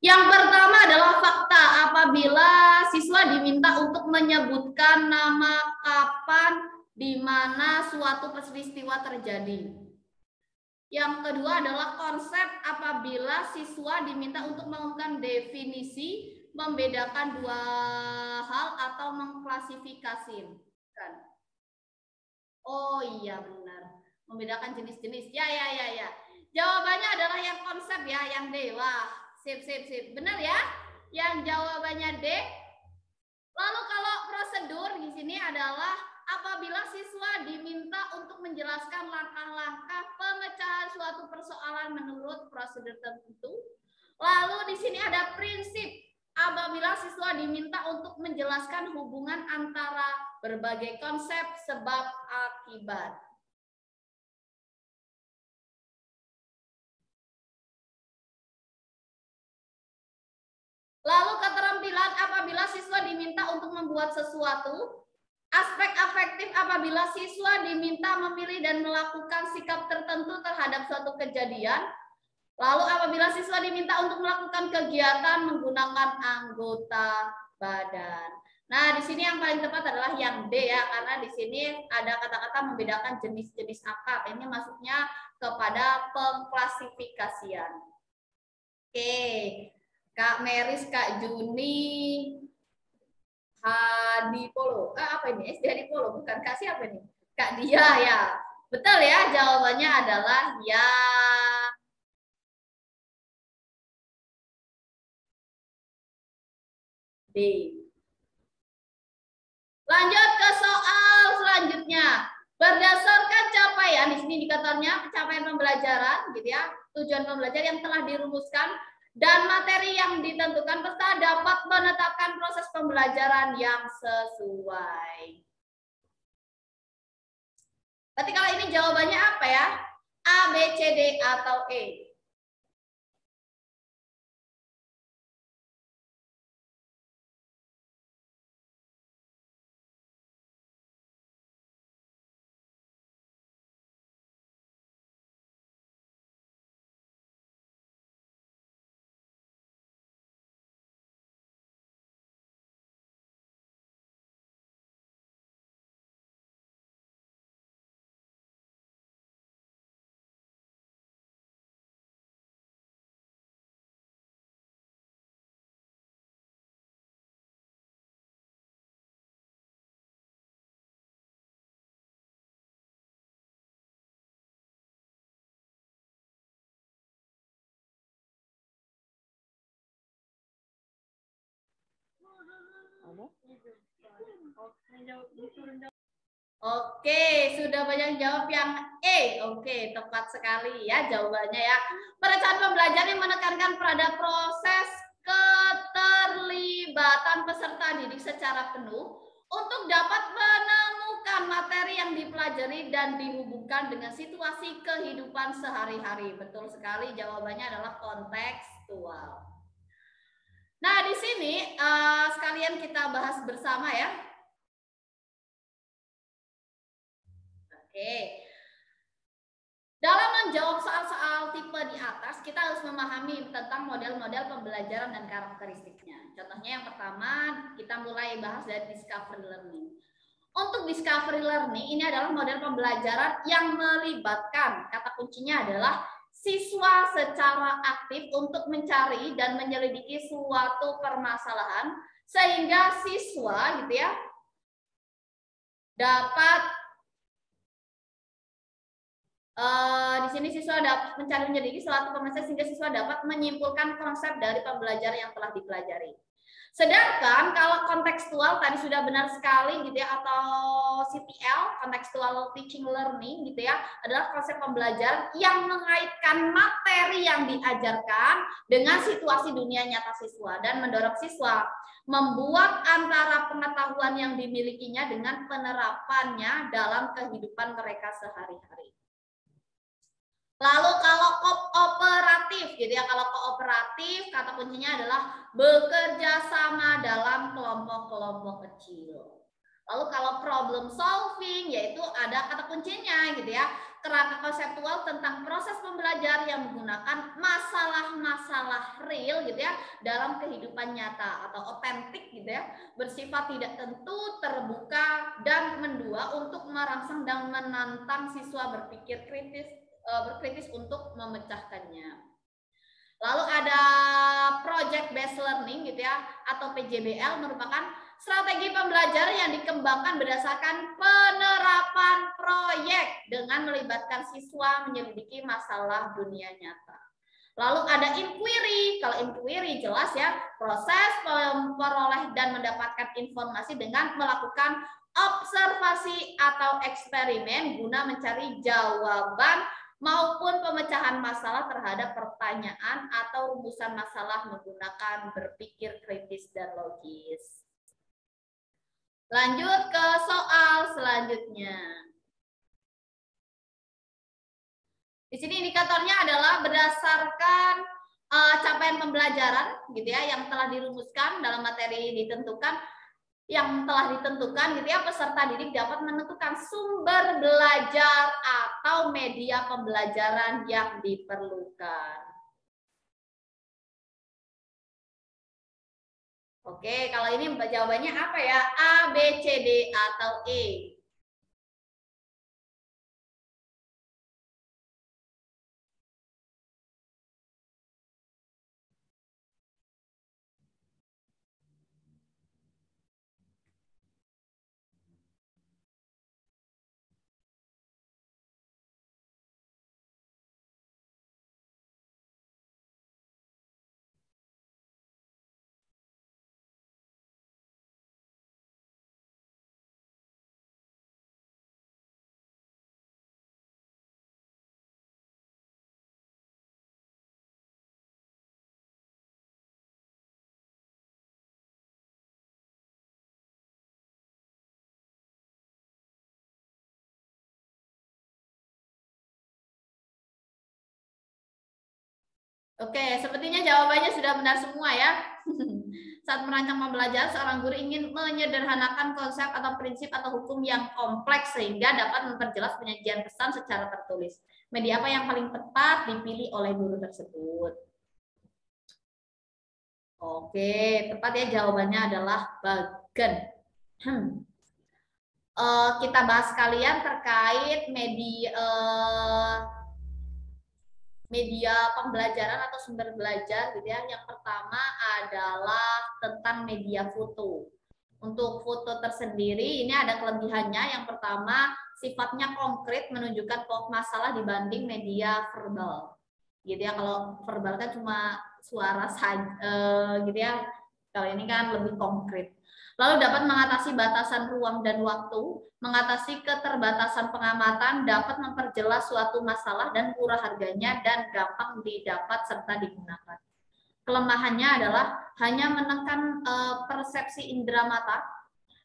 Yang pertama adalah fakta. Apabila siswa diminta untuk menyebutkan nama kapan di mana suatu peristiwa terjadi. Yang kedua adalah konsep. Apabila siswa diminta untuk mengumumkan definisi, membedakan dua hal atau mengklasifikasi. Oh iya benar. Membedakan jenis-jenis. Ya. Jawabannya adalah yang konsep ya, yang D. Wah, sip. Benar ya? Yang jawabannya D. Lalu kalau prosedur di sini adalah apabila siswa diminta untuk menjelaskan langkah-langkah pemecahan suatu persoalan menurut prosedur tertentu, Lalu di sini ada prinsip apabila siswa diminta untuk menjelaskan hubungan antara berbagai konsep sebab akibat. Lalu keterampilan apabila siswa diminta untuk membuat sesuatu. Aspek afektif apabila siswa diminta memilih dan melakukan sikap tertentu terhadap suatu kejadian. Lalu apabila siswa diminta untuk melakukan kegiatan menggunakan anggota badan. Nah, di sini yang paling tepat adalah yang D ya, karena di sini ada kata-kata membedakan jenis-jenis akar. Ini masuknya kepada pengklasifikasian. Oke, Kak Meris, Kak Juni, Hadi Polo. Apa ini? SD Hadi Polo, bukan Kak siapa nih? Kak Dia ya. Betul ya, jawabannya adalah ya. D. Lanjut ke soal selanjutnya. Berdasarkan capaian, di sini indikatornya capaian pembelajaran, gitu ya, tujuan pembelajaran yang telah dirumuskan dan materi yang ditentukan, peserta dapat menetapkan proses pembelajaran yang sesuai. Berarti kalau ini jawabannya apa ya? A, B, C, D, atau E? Oke, sudah banyak jawab yang E. Oke, tepat sekali ya jawabannya ya. Perencanaan pembelajaran yang menekankan pada proses keterlibatan peserta didik secara penuh untuk dapat menemukan materi yang dipelajari dan dihubungkan dengan situasi kehidupan sehari-hari. Betul sekali, jawabannya adalah kontekstual. Nah, di sini sekalian kita bahas bersama ya. Oke. Dalam menjawab soal-soal tipe di atas, kita harus memahami tentang model-model pembelajaran dan karakteristiknya. Contohnya yang pertama, kita mulai bahas dari discovery learning. Untuk discovery learning, ini adalah model pembelajaran yang melibatkan, kata kuncinya adalah siswa secara aktif untuk mencari dan menyelidiki suatu permasalahan, sehingga siswa gitu ya dapat di sini siswa dapat mencari menyelidiki suatu permasalahan sehingga siswa dapat menyimpulkan konsep dari pembelajaran yang telah dipelajari. Sedangkan kalau kontekstual tadi sudah benar sekali gitu ya, atau CTL, contextual teaching learning gitu ya, adalah konsep pembelajaran yang mengaitkan materi yang diajarkan dengan situasi dunia nyata siswa dan mendorong siswa membuat antara pengetahuan yang dimilikinya dengan penerapannya dalam kehidupan mereka sehari-hari. Lalu kalau kooperatif, gitu ya, kalau kooperatif kata kuncinya adalah bekerja sama dalam kelompok-kelompok kecil. Lalu kalau problem solving, yaitu ada kata kuncinya, gitu ya, kerangka konseptual tentang proses pembelajaran yang menggunakan masalah-masalah real, gitu ya, dalam kehidupan nyata atau otentik, gitu ya, bersifat tidak tentu, terbuka dan mendua untuk merangsang dan menantang siswa berpikir kritis untuk memecahkannya. Lalu ada project based learning gitu ya, atau PJBL, merupakan strategi pembelajaran yang dikembangkan berdasarkan penerapan proyek dengan melibatkan siswa menyelidiki masalah dunia nyata. Lalu ada inquiry. Kalau inquiry jelas ya, proses memperoleh dan mendapatkan informasi dengan melakukan observasi atau eksperimen guna mencari jawaban maupun pemecahan masalah terhadap pertanyaan atau rumusan masalah menggunakan berpikir kritis dan logis. Lanjut ke soal selanjutnya. Di sini indikatornya adalah berdasarkan capaian pembelajaran gitu ya yang telah dirumuskan dalam materi ditentukan gitu ya, peserta didik dapat menentukan sumber belajar atau media pembelajaran yang diperlukan. Oke, kalau ini jawabannya apa ya? A, B, C, D, atau E? Oke, sepertinya jawabannya sudah benar semua ya. Saat merancang pembelajaran, seorang guru ingin menyederhanakan konsep atau prinsip atau hukum yang kompleks sehingga dapat memperjelas penyajian pesan secara tertulis. Media apa yang paling tepat dipilih oleh guru tersebut? Oke, tepat ya jawabannya adalah bagan. Kita bahas kalian terkait media pembelajaran atau sumber belajar gitu ya. Yang pertama adalah tentang media foto. Untuk foto tersendiri ini ada kelebihannya. Yang pertama, sifatnya konkret menunjukkan pokok masalah dibanding media verbal. Gitu ya, kalau verbal kan cuma suara saja gitu ya. Kalau ini kan lebih konkret. Lalu dapat mengatasi batasan ruang dan waktu, mengatasi keterbatasan pengamatan, dapat memperjelas suatu masalah dan murah harganya dan gampang didapat serta digunakan. Kelemahannya adalah hanya menekan persepsi indera mata,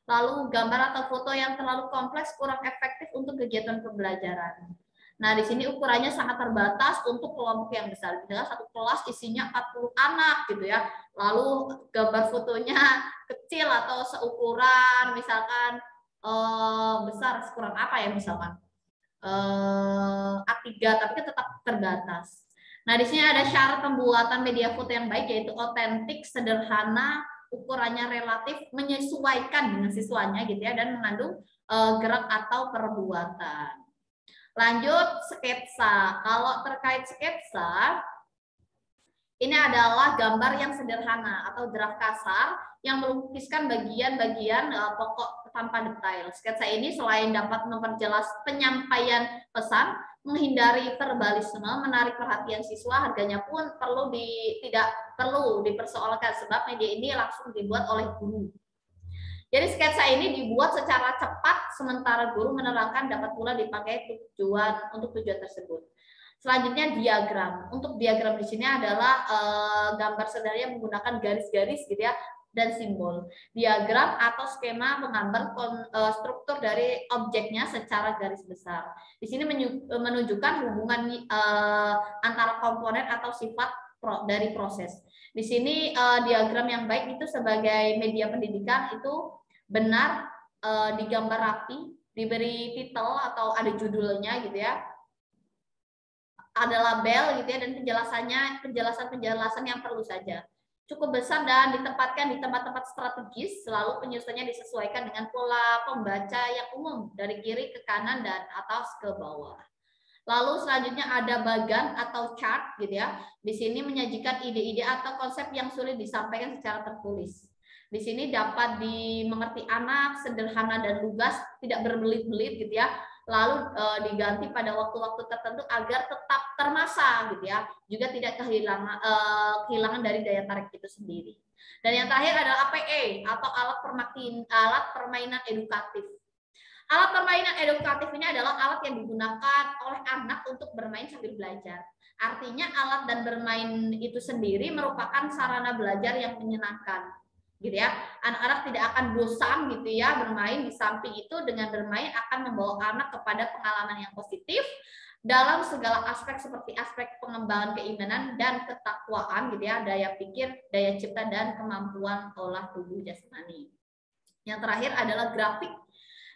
lalu gambar atau foto yang terlalu kompleks kurang efektif untuk kegiatan pembelajaran. Nah, di sini ukurannya sangat terbatas untuk kelompok yang besar. Misalnya satu kelas isinya 40 anak gitu ya. Lalu gambar fotonya kecil atau seukuran misalkan besar sekurang apa ya misalkan A3 tapi kan tetap terbatas. Nah, di sini ada syarat pembuatan media foto yang baik yaitu otentik, sederhana, ukurannya relatif, menyesuaikan dengan siswanya gitu ya dan mengandung gerak atau perbuatan. Lanjut sketsa. Kalau terkait sketsa, ini adalah gambar yang sederhana atau draft kasar yang melukiskan bagian-bagian pokok tanpa detail. Sketsa ini selain dapat memperjelas penyampaian pesan, menghindari verbalisme, menarik perhatian siswa, harganya pun tidak perlu dipersoalkan sebab media ini langsung dibuat oleh guru. Jadi sketsa ini dibuat secara cepat, sementara guru menerangkan dapat pula dipakai untuk tujuan tersebut. Selanjutnya diagram. Untuk diagram di sini adalah gambar sederhana menggunakan garis-garis gitu ya dan simbol. Diagram atau skema menggambar struktur dari objeknya secara garis besar. Di sini menunjukkan hubungan antara komponen atau sifat dari proses. Di sini diagram yang baik itu sebagai media pendidikan itu benar digambar rapi, diberi titel atau ada judulnya gitu ya, ada label gitu ya dan penjelasan yang perlu saja. Cukup besar dan ditempatkan di tempat-tempat strategis, selalu penyusunannya disesuaikan dengan pola pembaca yang umum dari kiri ke kanan dan atas ke bawah. Lalu selanjutnya ada bagan atau chart gitu ya. Di sini menyajikan ide-ide atau konsep yang sulit disampaikan secara tertulis. Di sini dapat dimengerti anak, sederhana dan lugas, tidak berbelit-belit gitu ya. Lalu diganti pada waktu-waktu tertentu agar tetap termasa gitu ya. Juga tidak kehilangan dari daya tarik itu sendiri. Dan yang terakhir adalah APE atau alat permainan edukatif. Alat permainan edukatif ini adalah alat yang digunakan oleh anak untuk bermain sambil belajar. Artinya alat dan bermain itu sendiri merupakan sarana belajar yang menyenangkan, gitu ya. Anak-anak tidak akan bosan gitu ya bermain. Di samping itu dengan bermain akan membawa anak kepada pengalaman yang positif dalam segala aspek seperti aspek pengembangan keimanan dan ketakwaan gitu ya, daya pikir, daya cipta dan kemampuan olah tubuh jasmani. Yang terakhir adalah grafik.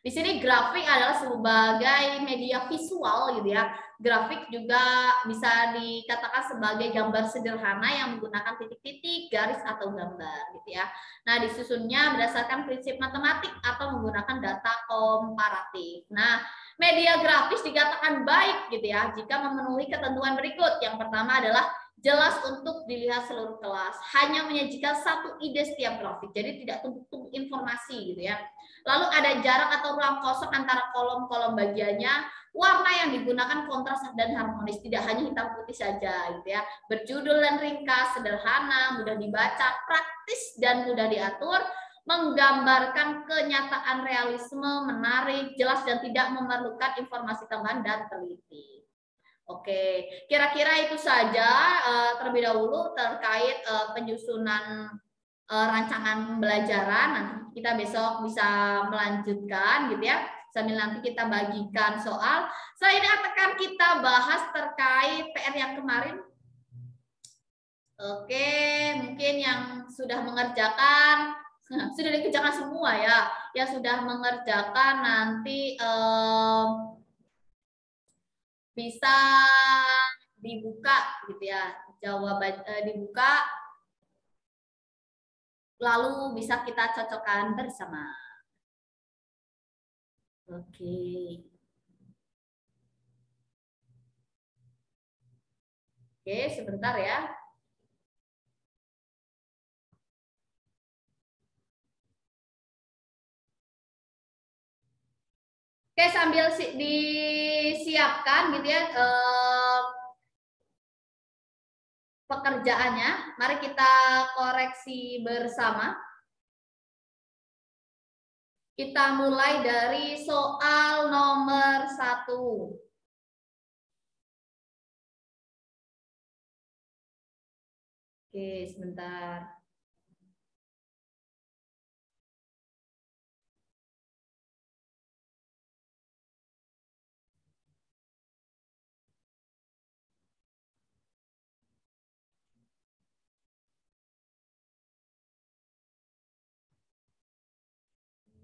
Di sini grafik adalah sebagai media visual gitu ya. Grafik juga bisa dikatakan sebagai gambar sederhana yang menggunakan titik-titik, garis atau gambar gitu ya. Nah, disusunnya berdasarkan prinsip matematik atau menggunakan data komparatif. Nah, media grafis dikatakan baik gitu ya jika memenuhi ketentuan berikut. Yang pertama adalah jelas untuk dilihat seluruh kelas, hanya menyajikan satu ide setiap grafik, jadi tidak tumpuk-tumpuk informasi gitu ya. Lalu ada jarak atau ruang kosong antara kolom-kolom bagiannya, warna yang digunakan kontras dan harmonis, tidak hanya hitam putih saja gitu ya. Berjudul dan ringkas, sederhana, mudah dibaca, praktis dan mudah diatur, menggambarkan kenyataan realisme, menarik, jelas dan tidak memerlukan informasi tambahan dan teliti. Oke, kira-kira itu saja terlebih dahulu terkait penyusunan rancangan pembelajaran. Nanti kita besok bisa melanjutkan gitu ya, sambil nanti kita bagikan soal. Selain itu akan kita bahas terkait PR yang kemarin. Oke, mungkin yang sudah mengerjakan sudah dikerjakan semua ya. Yang sudah mengerjakan nanti bisa dibuka gitu ya, jawaban dibuka, lalu bisa kita cocokkan bersama. Oke. Oke, sebentar ya. Oke, sambil disiapkan gitu ya pekerjaannya, mari kita koreksi bersama. Kita mulai dari soal nomor 1. Oke, sebentar.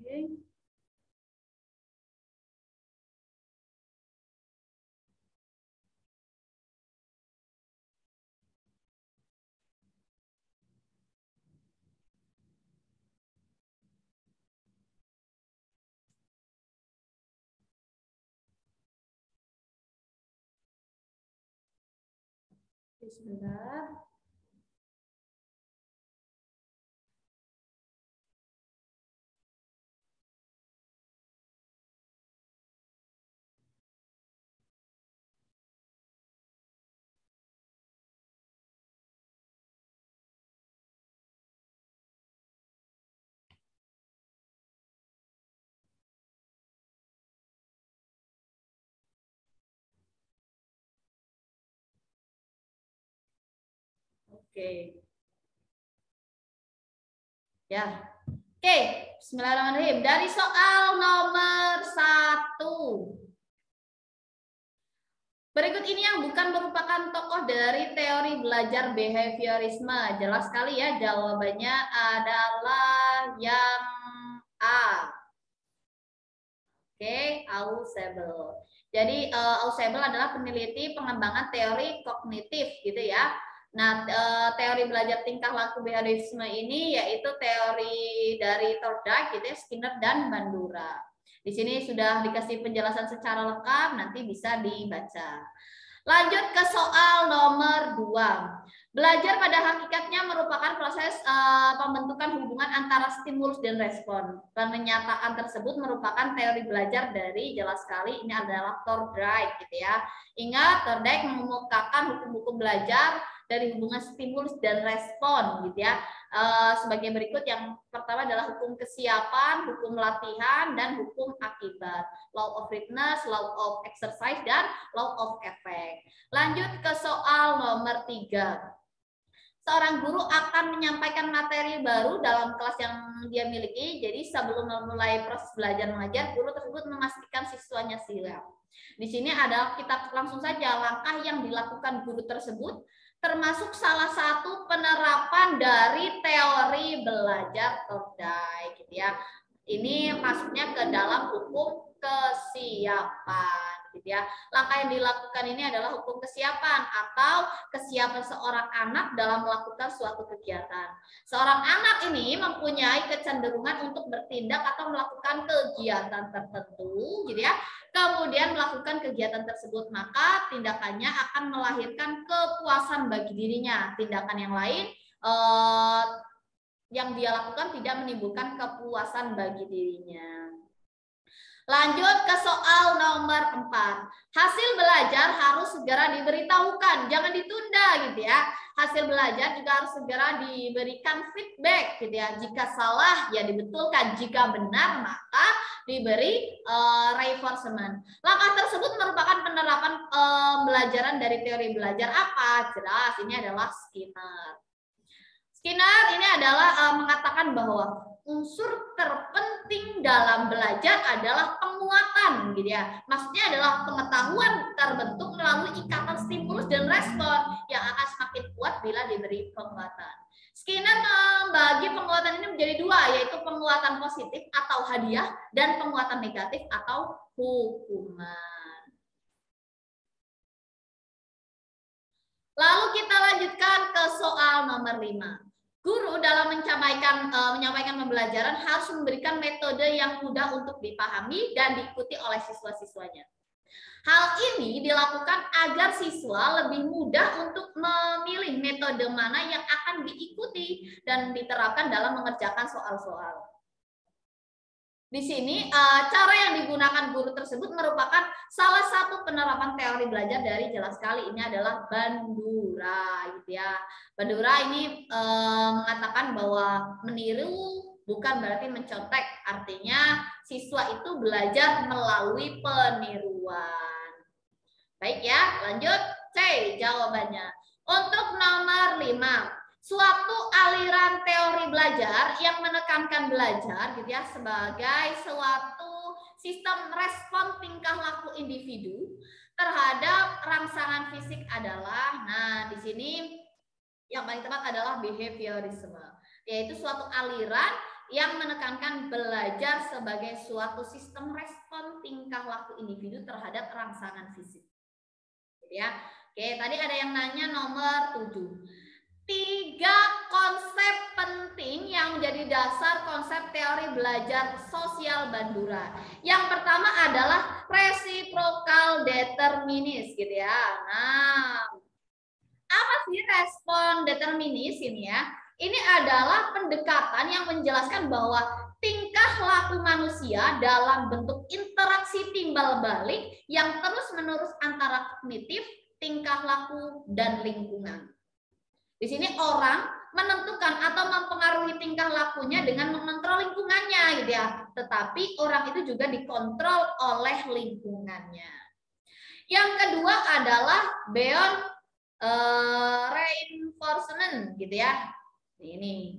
Oke. Sebentar. Oke. Ya. Oke, bismillahirrahmanirrahim. Dari soal nomor 1. Berikut ini yang bukan merupakan tokoh dari teori belajar behaviorisme. Jelas sekali ya, jawabannya adalah yang A. Oke, Ausable. Jadi Ausable adalah peneliti pengembangan teori kognitif gitu ya. Nah, teori belajar tingkah laku behaviorisme ini yaitu teori dari Thorndike gitu ya, Skinner dan Bandura. Di sini sudah dikasih penjelasan secara lengkap, nanti bisa dibaca. Lanjut ke soal nomor 2. Belajar pada hakikatnya merupakan proses pembentukan hubungan antara stimulus dan respon. Pernyataan tersebut merupakan teori belajar dari, jelas sekali, ini adalah Thorndike gitu ya. Ingat, Thorndike mengemukakan hukum-hukum belajar dari hubungan stimulus dan respon gitu ya. sebagai berikut. Yang pertama adalah hukum kesiapan, hukum latihan, dan hukum akibat. Law of fitness, law of exercise, dan law of effect. Lanjut ke soal nomor 3. Seorang guru akan menyampaikan materi baru dalam kelas yang dia miliki. Jadi sebelum memulai proses belajar mengajar, guru tersebut memastikan siswanya siap. Di sini ada, kita langsung saja langkah yang dilakukan guru tersebut, termasuk salah satu penerapan dari teori belajar Tordai, gitu ya. Ini masuknya ke dalam hukum kesiapan, gitu ya. Langkah yang dilakukan ini adalah hukum kesiapan atau kesiapan seorang anak dalam melakukan suatu kegiatan. Seorang anak ini mempunyai kecenderungan untuk bertindak atau melakukan kegiatan tertentu, gitu ya. Kemudian melakukan kegiatan tersebut, maka tindakannya akan melahirkan kepuasan bagi dirinya. Tindakan yang lain yang dia lakukan tidak menimbulkan kepuasan bagi dirinya. Lanjut ke soal nomor 4. Hasil belajar harus segera diberitahukan, jangan ditunda gitu ya. Hasil belajar juga harus segera diberikan feedback gitu ya. Jika salah ya dibetulkan, jika benar maka diberi reinforcement. Langkah tersebut merupakan penerapan pembelajaran dari teori belajar apa? Jelas, ini adalah Skinner. Skinner ini adalah mengatakan bahwa unsur terpenting dalam belajar adalah penguatan, gitu ya. Maksudnya adalah pengetahuan terbentuk melalui ikatan stimulus dan respon yang akan semakin kuat bila diberi penguatan. Skinner membagi penguatan ini menjadi 2, yaitu penguatan positif atau hadiah dan penguatan negatif atau hukuman. Lalu kita lanjutkan ke soal nomor 5. Guru dalam menyampaikan pembelajaran harus memberikan metode yang mudah untuk dipahami dan diikuti oleh siswa-siswanya. Hal ini dilakukan agar siswa lebih mudah untuk memilih metode mana yang akan diikuti dan diterapkan dalam mengerjakan soal-soal. Di sini cara yang digunakan guru tersebut merupakan salah satu penerapan teori belajar dari jelas sekali. Ini adalah Bandura, gitu ya. Bandura ini mengatakan bahwa meniru bukan berarti mencontek. Artinya siswa itu belajar melalui peniruan. Baik ya, lanjut C jawabannya. Untuk nomor 5. Suatu aliran teori belajar yang menekankan belajar gitu ya sebagai suatu sistem respon tingkah laku individu terhadap rangsangan fisik adalah, nah di sini yang paling tepat adalah behaviorisme, yaitu suatu aliran yang menekankan belajar sebagai suatu sistem respon tingkah laku individu terhadap rangsangan fisik. Gitu ya. Oke, tadi ada yang nanya nomor 7. 3 konsep penting yang menjadi dasar konsep teori belajar sosial Bandura. Yang pertama adalah reciprocal determinis, gitu ya. Nah, apa sih respon determinis ini ya? Ini adalah pendekatan yang menjelaskan bahwa tingkah laku manusia dalam bentuk interaksi timbal balik yang terus-menerus antara kognitif, tingkah laku, dan lingkungan. Di sini orang menentukan atau mempengaruhi tingkah lakunya dengan mengontrol lingkungannya, gitu ya. Tetapi orang itu juga dikontrol oleh lingkungannya. Yang kedua adalah beyond reinforcement, gitu ya. Ini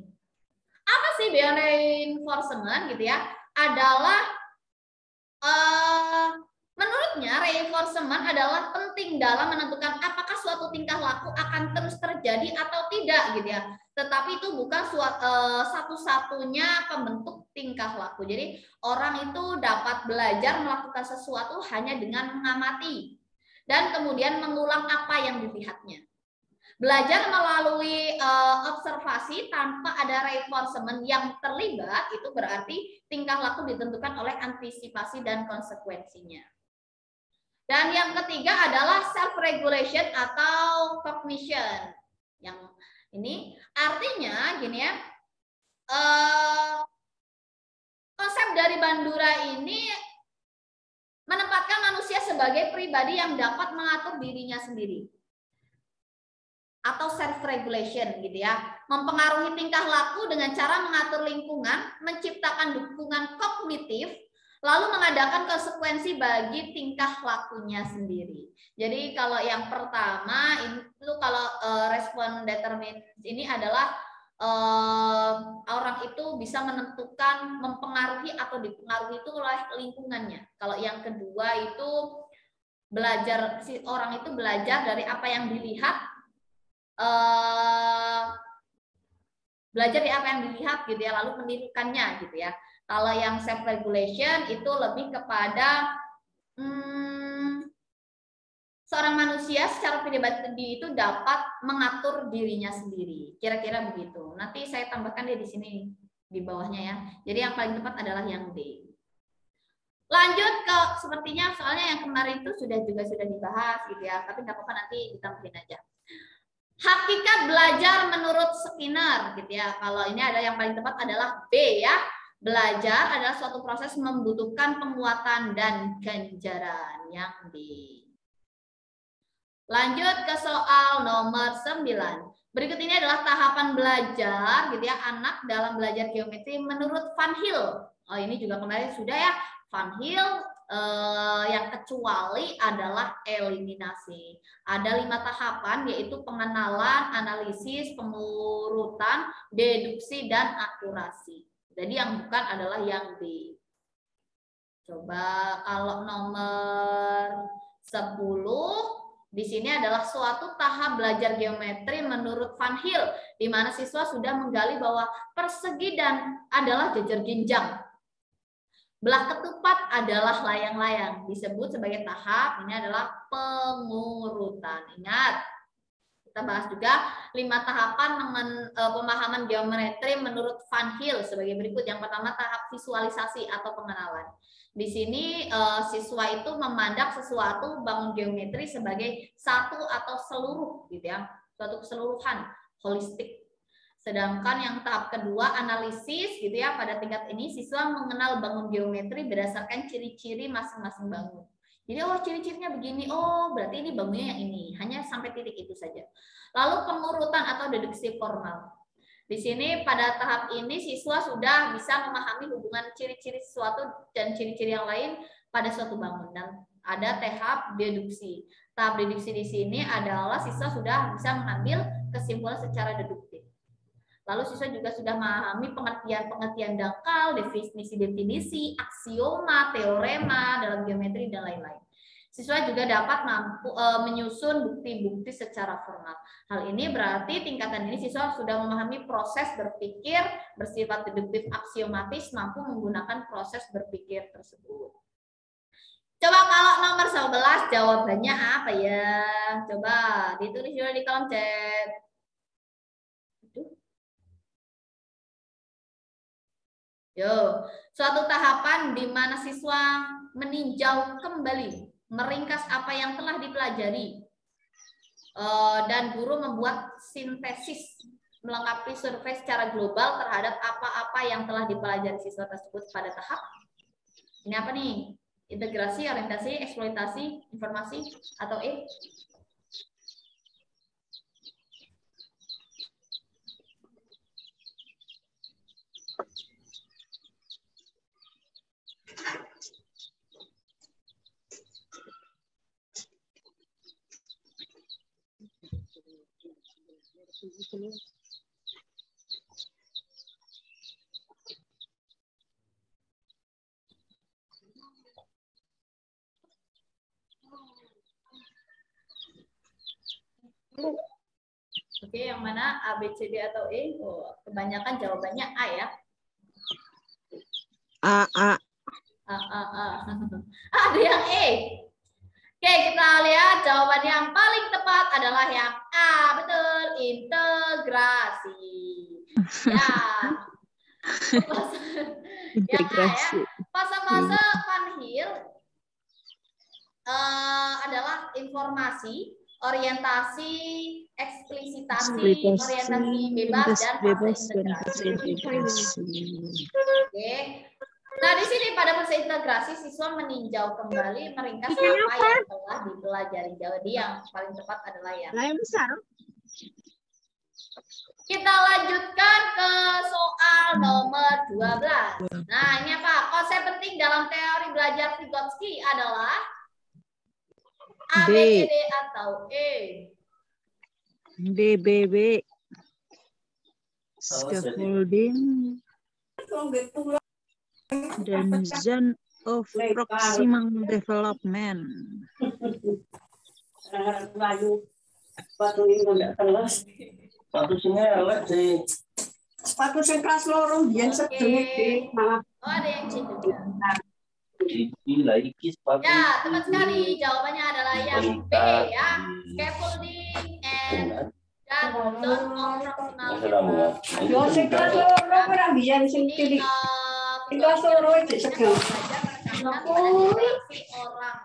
apa sih beyond reinforcement, gitu ya? Adalah menurutnya, reinforcement adalah penting dalam menentukan apakah suatu tingkah laku akan terus terjadi atau tidak, gitu ya. Tetapi itu bukan satu-satunya pembentuk tingkah laku. Jadi orang itu dapat belajar melakukan sesuatu hanya dengan mengamati dan kemudian mengulang apa yang dilihatnya. Belajar melalui observasi tanpa ada reinforcement yang terlibat itu berarti tingkah laku ditentukan oleh antisipasi dan konsekuensinya. Dan yang ketiga adalah self-regulation atau cognition. Yang ini artinya gini ya, konsep dari Bandura ini menempatkan manusia sebagai pribadi yang dapat mengatur dirinya sendiri. atau self regulation gitu ya. Mempengaruhi tingkah laku dengan cara mengatur lingkungan, menciptakan dukungan kognitif, lalu mengadakan konsekuensi bagi tingkah lakunya sendiri. Jadi kalau yang pertama itu kalau respon determinis ini adalah orang itu bisa menentukan, mempengaruhi atau dipengaruhi itu oleh lingkungannya. Kalau yang kedua itu belajar, si orang itu belajar dari apa yang dilihat, belajar dari apa yang dilihat gitu ya, lalu menirukannya gitu ya. Kalau yang self regulation itu lebih kepada seorang manusia secara pribadi itu dapat mengatur dirinya sendiri. Kira-kira begitu. Nanti saya tambahkan di sini di bawahnya ya. Jadi yang paling tepat adalah yang D. Lanjut ke sepertinya soalnya yang kemarin itu sudah dibahas gitu ya. Tapi nggak apa-apa, nanti ditambahin aja. Hakikat belajar menurut Skinner gitu ya. Kalau ini ada yang paling tepat adalah B ya. Belajar adalah suatu proses membutuhkan penguatan dan ganjaran, yang D. Lanjut ke soal nomor 9. Berikut ini adalah tahapan belajar gitu ya anak dalam belajar geometri menurut Van Hill. Oh, ini juga kemarin sudah ya. Van Hill yang kecuali adalah eliminasi. Ada 5 tahapan yaitu pengenalan, analisis, pengurutan, deduksi, dan akurasi. Jadi yang bukan adalah yang D. Coba kalau nomor 10. Di sini adalah suatu tahap belajar geometri menurut Van Hill, di mana siswa sudah menggali bahwa persegi dan adalah jajar jenjang. Belah ketupat adalah layang-layang. Disebut sebagai tahap, ini adalah pengurutan. Ingat, kita bahas juga 5 tahapan pemahaman geometri menurut Van Hill sebagai berikut. Yang pertama, tahap visualisasi atau pengenalan. Di sini siswa itu memandang sesuatu bangun geometri sebagai satu atau seluruh gitu ya, suatu keseluruhan holistik. Sedangkan yang tahap kedua analisis gitu ya, pada tingkat ini siswa mengenal bangun geometri berdasarkan ciri-ciri masing-masing bangun. Jadi oh ciri-cirinya begini, oh berarti ini bangunnya yang ini, hanya sampai titik itu saja. Lalu pengurutan atau deduksi formal. Di sini pada tahap ini siswa sudah bisa memahami hubungan ciri-ciri sesuatu dan ciri-ciri yang lain pada suatu bangun, dan ada tahap deduksi. Tahap deduksi di sini adalah siswa sudah bisa mengambil kesimpulan secara deduktif. Lalu siswa juga sudah memahami pengertian-pengertian dangkal, definisi-definisi, aksioma, teorema dalam geometri dan lain-lain. Siswa juga dapat mampu menyusun bukti-bukti secara formal. Hal ini berarti tingkatan ini siswa sudah memahami proses berpikir bersifat deduktif aksiomatis, mampu menggunakan proses berpikir tersebut. Coba kalau nomor 11 jawabannya apa ya? Coba ditulis dulu di kolom chat. Yo, suatu tahapan di mana siswa meninjau kembali, meringkas apa yang telah dipelajari, dan guru membuat sintesis melengkapi survei secara global terhadap apa-apa yang telah dipelajari siswa tersebut pada tahap ini apa nih? Integrasi, orientasi, eksploitasi, informasi, atau E? Oke, yang mana A, B, C, D, atau E? Oh, kebanyakan jawabannya A ya. A. Ada yang E. Oke, kita lihat jawaban yang paling tepat adalah yang A. Betul, integrasi. Ya. Integrasi. Fase-fase Van Hill adalah informasi, orientasi, eksplisitasi, orientasi bebas, dan fase integrasi. Oke. Nah, di sini pada fase integrasi siswa meninjau kembali, meringkas apa yang telah dipelajari. Jadi yang paling tepat adalah yang Kita lanjutkan ke soal nomor 12. Nah, ini apa? Konsep penting dalam teori belajar Vygotsky adalah A, B, C, D, atau E? B, B, B. Scaffolding dan zone of proximal development. Sepatu sing kelas loro yen sedeng iki malah. Oh, ada yang C juga. Ya, tepat sekali. Jawabannya adalah yang B ya. Scaffolding and zone of proximal development. Yo sing kelas loro ora biyen sing cilik. Kelas loro iki sedeng. Orang lah.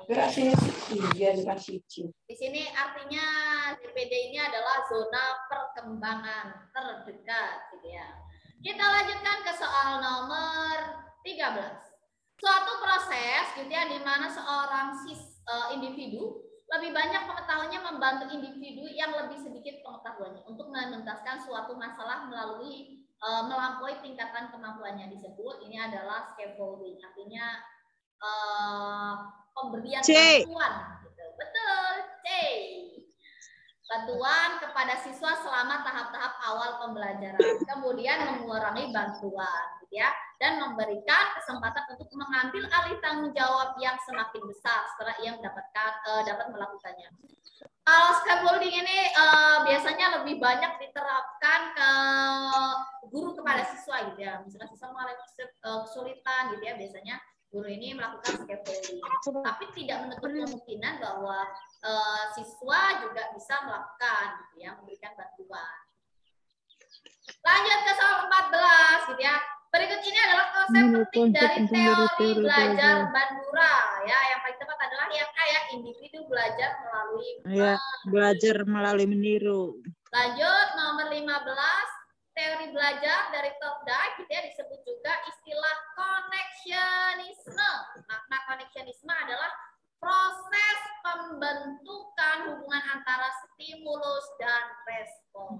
Berarti biyen kelas 1. Di sini artinya DPD ini adalah zona perkembangan terdekat gitu ya. Kita lanjutkan ke soal nomor 13. Suatu proses gitu ya di mana seorang individu lebih banyak pengetahuannya membantu individu yang lebih sedikit pengetahuannya untuk menuntaskan suatu masalah melampaui tingkatan kemampuannya disebut ini adalah scaffolding, artinya pemberian bantuan gitu. Betul, C. Bantuan kepada siswa selama tahap-tahap awal pembelajaran, kemudian mengurangi bantuan gitu ya, dan memberikan kesempatan untuk mengambil alih tanggung jawab yang semakin besar setelah ia dapat melakukannya. Kalau scaffolding ini biasanya lebih banyak diterapkan ke guru kepada siswa gitu ya. Misalnya siswa mengalami kesulitan gitu ya, biasanya guru ini melakukan scaffolding. Tapi tidak menutup kemungkinan bahwa siswa juga bisa melakukan gitu ya, memberikan bantuan. Lanjut ke soal 14 gitu ya. Berikut ini adalah konsep penting dari teori belajar Bandura ya. Yang paling tepat adalah yang A ya, individu belajar melalui belajar melalui meniru. Lanjut nomor 15, teori belajar dari Thorndike gitu ya, disebut juga istilah koneksionisme. Makna koneksionisme adalah proses pembentukan hubungan antara stimulus dan respon.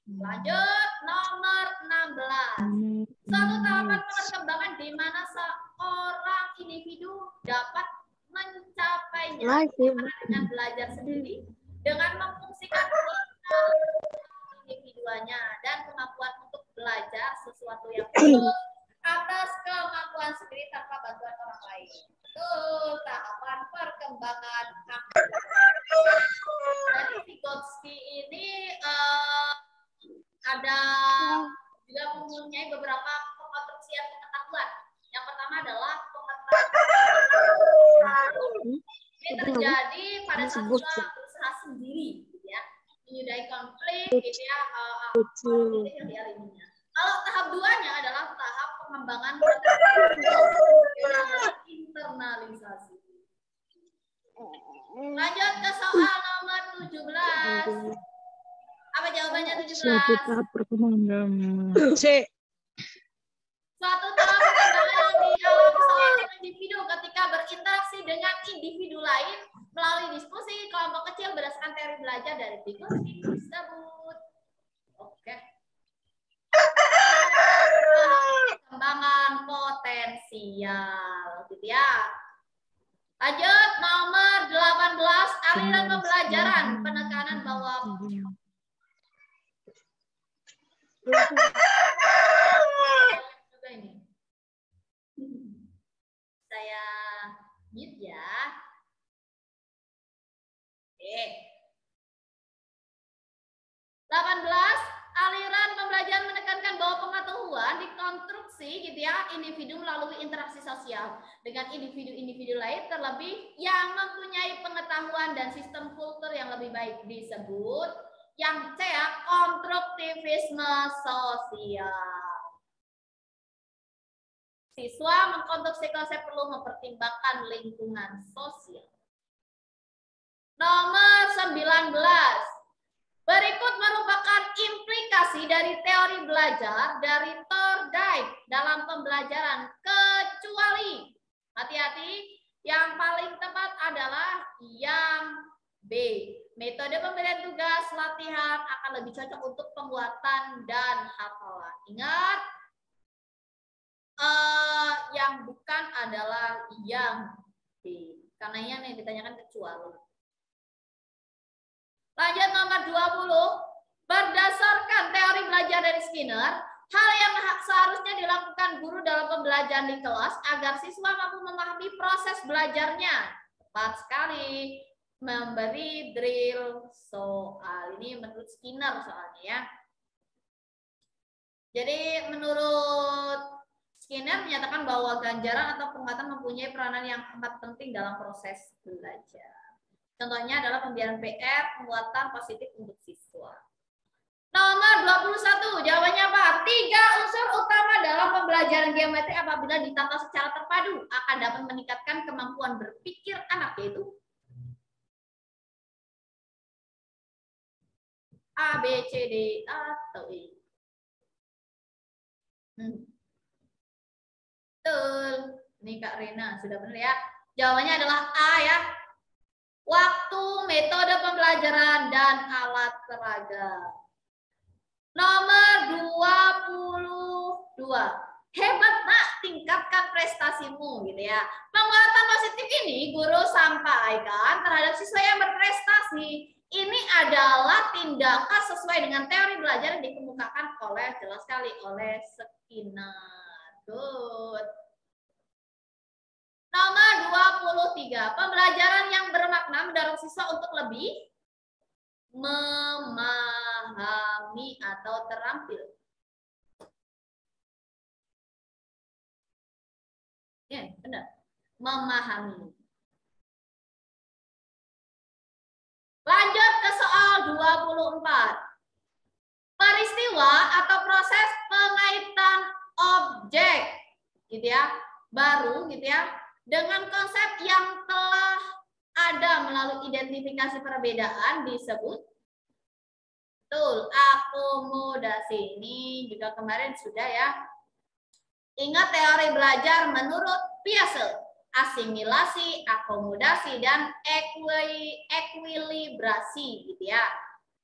Lanjut nomor 16. Suatu tahapan perkembangan di mana seorang individu dapat mencapainya dengan belajar sendiri dengan memfungsikan individuanya dan kemampuan untuk belajar sesuatu yang baru atas kemampuan sendiri tanpa bantuan orang lain. Itu tahapan perkembangan dari Vygotsky ini ada juga mempunyai beberapa pengonstruksian pengetahuan. Yang pertama adalah pengetahuan ini terjadi pada saat siswa berusaha sendiri, gitu ya, menyudahi konflik, gitu ya, konflik yang dialaminya. Kalau tahap 2-nya adalah tahap pengembangan internalisasi. Lanjut ke soal nomor 17. Apa jawabannya 17? Suatu tahap perkembangan. C. Suatu tahap perkembangan yang dialami seorang individu ketika berinteraksi dengan individu lain melalui diskusi kelompok kecil berdasarkan teori belajar dari Vygotsky disebut. Oke. Perkembangan potensial, gitu ya. Lanjut nomor 18, aliran pembelajaran, penekanan bahwa juga ini. Saya mute ya. Oke. 18, aliran pembelajaran menekankan bahwa pengetahuan dikonstruksi gitu ya individu melalui interaksi sosial dengan individu-individu lain terlebih yang mempunyai pengetahuan dan sistem kultur yang lebih baik disebut yang C ya, konstruktivisme sosial. Siswa mengkonstruksi konsep perlu mempertimbangkan lingkungan sosial. Nomor 19. Berikut merupakan implikasi dari teori belajar dari Thorndike dalam pembelajaran kecuali, hati-hati, yang paling tepat adalah yang B. Metode pemberian tugas latihan akan lebih cocok untuk penguatan dan hafalan. Ingat, yang bukan adalah yang B. Karena yang ditanyakan kecuali. Lanjut nomor 20. Berdasarkan teori belajar dari Skinner, hal yang seharusnya dilakukan guru dalam pembelajaran di kelas agar siswa mampu memahami proses belajarnya. Tepat sekali. Memberi drill soal. Ini menurut Skinner soalnya ya. Jadi menurut Skinner menyatakan bahwa ganjaran atau penguatan mempunyai peranan yang amat penting dalam proses belajar. Contohnya adalah pemberian PR, penguatan positif untuk siswa. Nomor 21, jawabannya apa? 3 unsur utama dalam pembelajaran geometri apabila ditata secara terpadu akan dapat meningkatkan kemampuan berpikir anak, yaitu A, B, C, D, atau E. Betul. Ini Kak Rena, sudah benar ya? Jawabannya adalah A ya. Waktu, metode pembelajaran, dan alat peraga. Nomor 22. Hebat nak, tingkatkan prestasimu gitu ya. Penguatan positif ini guru sampaikan terhadap siswa yang berprestasi. Ini adalah tindakan sesuai dengan teori belajar yang dikemukakan oleh jelas sekali oleh Skinner. Good. Nomor 23. Pembelajaran yang bermakna mendorong siswa untuk lebih memahami atau terampil. Ya, benar. Memahami. Lanjut ke soal 24. Peristiwa atau proses pengaitan objek gitu ya, baru gitu ya, dengan konsep yang telah ada melalui identifikasi perbedaan disebut betul akomodasi. Ini juga kemarin sudah ya. Ingat teori belajar menurut Piaget, asimilasi, akomodasi, dan ekuilibrasi gitu ya.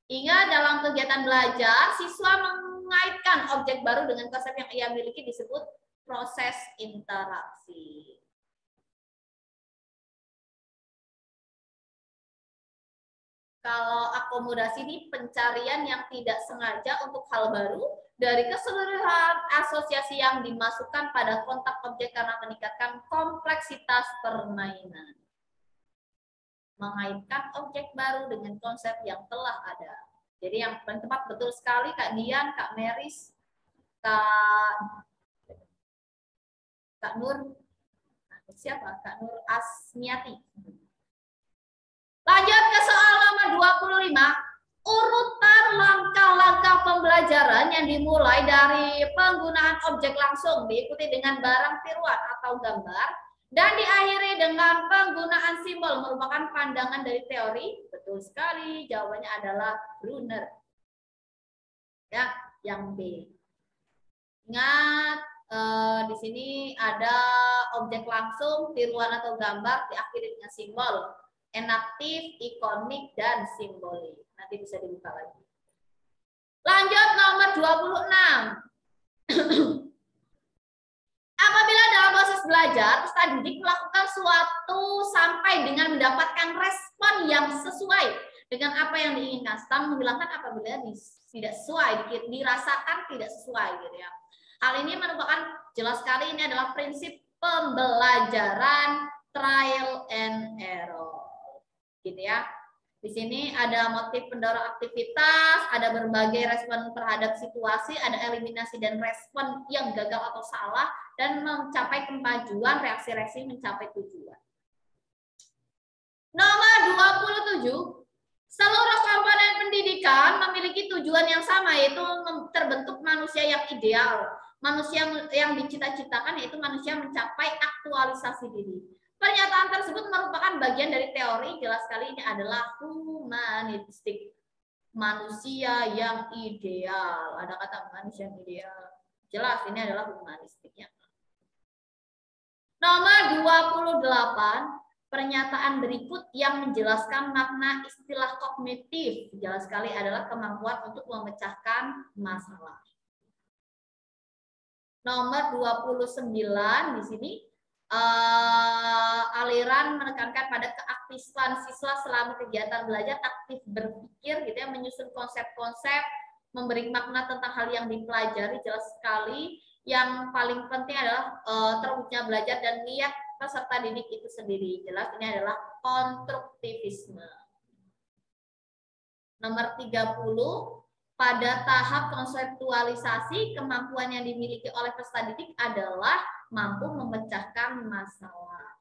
Ingat dalam kegiatan belajar, siswa mengaitkan objek baru dengan konsep yang ia miliki disebut proses interaksi. Kalau akomodasi ini pencarian yang tidak sengaja untuk hal baru dari keseluruhan asosiasi yang dimasukkan pada kontak objek karena meningkatkan kompleksitas permainan. Mengaitkan objek baru dengan konsep yang telah ada. Jadi yang paling tepat betul sekali Kak Dian, Kak Meris, Kak Nur, siapa? Kak Nur Asmiati. Lanjut ke soal nomor 25. Urutan langkah-langkah pembelajaran yang dimulai dari penggunaan objek langsung diikuti dengan barang tiruan atau gambar dan diakhiri dengan penggunaan simbol merupakan pandangan dari teori. Betul sekali, jawabannya adalah Brunner. Ya, yang B. Ingat, di sini ada objek langsung, tiruan atau gambar diakhiri dengan simbol. Enaktif, ikonik, dan simbolik. Nanti bisa dibuka lagi. Lanjut nomor 26. Apabila dalam proses belajar, peserta didik melakukan suatu sampai dengan mendapatkan respon yang sesuai dengan apa yang diinginkan, serta menghilangkan apabila tidak sesuai, dirasakan tidak sesuai gitu ya. Hal ini merupakan jelas sekali ini adalah prinsip pembelajaran trial and error. Gitu ya. Di sini ada motif pendorong aktivitas, ada berbagai respon terhadap situasi, ada eliminasi dan respon yang gagal atau salah, dan mencapai kemajuan reaksi-reaksi mencapai tujuan. Nomor 27, seluruh komponen pendidikan memiliki tujuan yang sama, yaitu terbentuk manusia yang ideal. Manusia yang dicita-citakan yaitu manusia mencapai aktualisasi diri. Pernyataan tersebut merupakan bagian dari teori, jelas sekali ini adalah humanistik. Manusia yang ideal. Ada kata manusia yang ideal. Jelas ini adalah humanistiknya. Nomor 28. pernyataan berikut yang menjelaskan makna istilah kognitif. Jelas sekali adalah kemampuan untuk memecahkan masalah. Nomor 29 di sini aliran menekankan pada keaktifan siswa selama kegiatan belajar, aktif berpikir gitu ya, menyusun konsep-konsep, memberi makna tentang hal yang dipelajari. Jelas sekali yang paling penting adalah terwujudnya belajar dan niat peserta didik itu sendiri. Jelas ini adalah konstruktivisme. Nomor 30, pada tahap konseptualisasi, kemampuan yang dimiliki oleh peserta didik adalah mampu memecahkan masalah.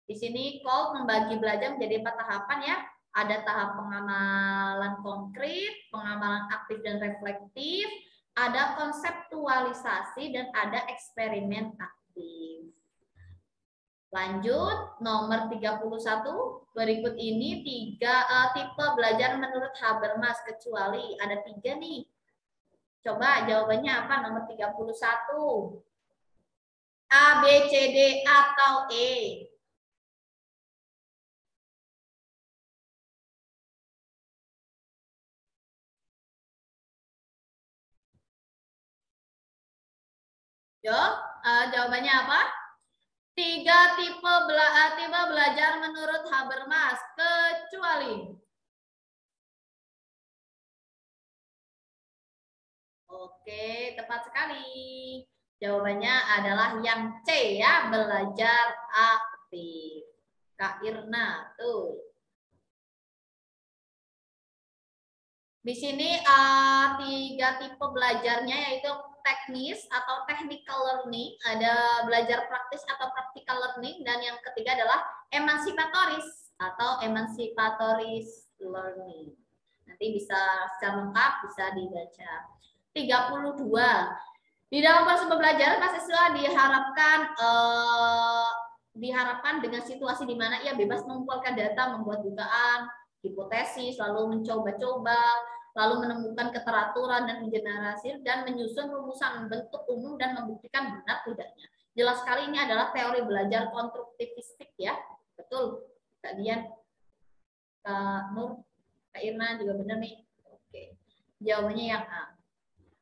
Di sini Kolb membagi belajar menjadi 4 tahapan ya. Ada tahap pengamalan konkret, pengamalan aktif dan reflektif, ada konseptualisasi, dan ada eksperimen aktif. Lanjut, nomor 31, berikut ini tipe belajar menurut Habermas, kecuali ada 3 nih. Coba jawabannya apa? Nomor 31. A, B, C, D, atau E? Yo, jawabannya apa? 3 tipe belajar menurut Habermas, kecuali. Oke, tepat sekali. Jawabannya adalah yang C ya, belajar aktif. Kak Irna, tuh. Di sini 3 tipe belajarnya yaitu teknis atau technical learning, ada belajar praktis atau practical learning, dan yang ketiga adalah emansipatoris atau emansipatoris learning. Nanti bisa secara lengkap bisa dibaca. 32. Di dalam proses pembelajaran mahasiswa diharapkan dengan situasi di mana ia bebas mengumpulkan data, membuat dugaan, hipotesis, lalu mencoba-coba, lalu menemukan keteraturan dan mengeneralisir dan menyusun rumusan bentuk umum dan membuktikan benar tidaknya. Jelas sekali ini adalah teori belajar konstruktivistik ya. Betul, Kak Dian, Kak Nur, Kak Irna juga benar nih. Oke. Jawabannya yang A.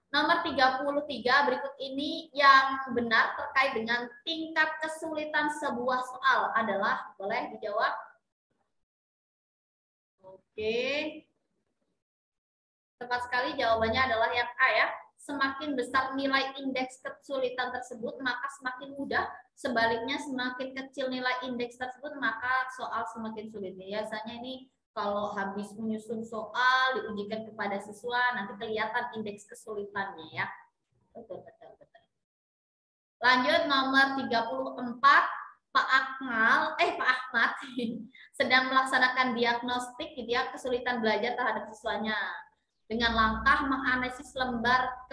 Nomor 33 berikut ini yang benar terkait dengan tingkat kesulitan sebuah soal adalah, boleh dijawab? Oke. Tepat sekali jawabannya adalah yang A ya. Semakin besar nilai indeks kesulitan tersebut, maka semakin mudah. Sebaliknya, semakin kecil nilai indeks tersebut, maka soal semakin sulit. Biasanya ini kalau habis menyusun soal, diujikan kepada siswa, nanti kelihatan indeks kesulitannya ya. Betul. Lanjut nomor 34, Pak Ahmad sedang melaksanakan diagnostik gitu ya, kesulitan belajar terhadap siswanya dengan langkah menganalisis lembar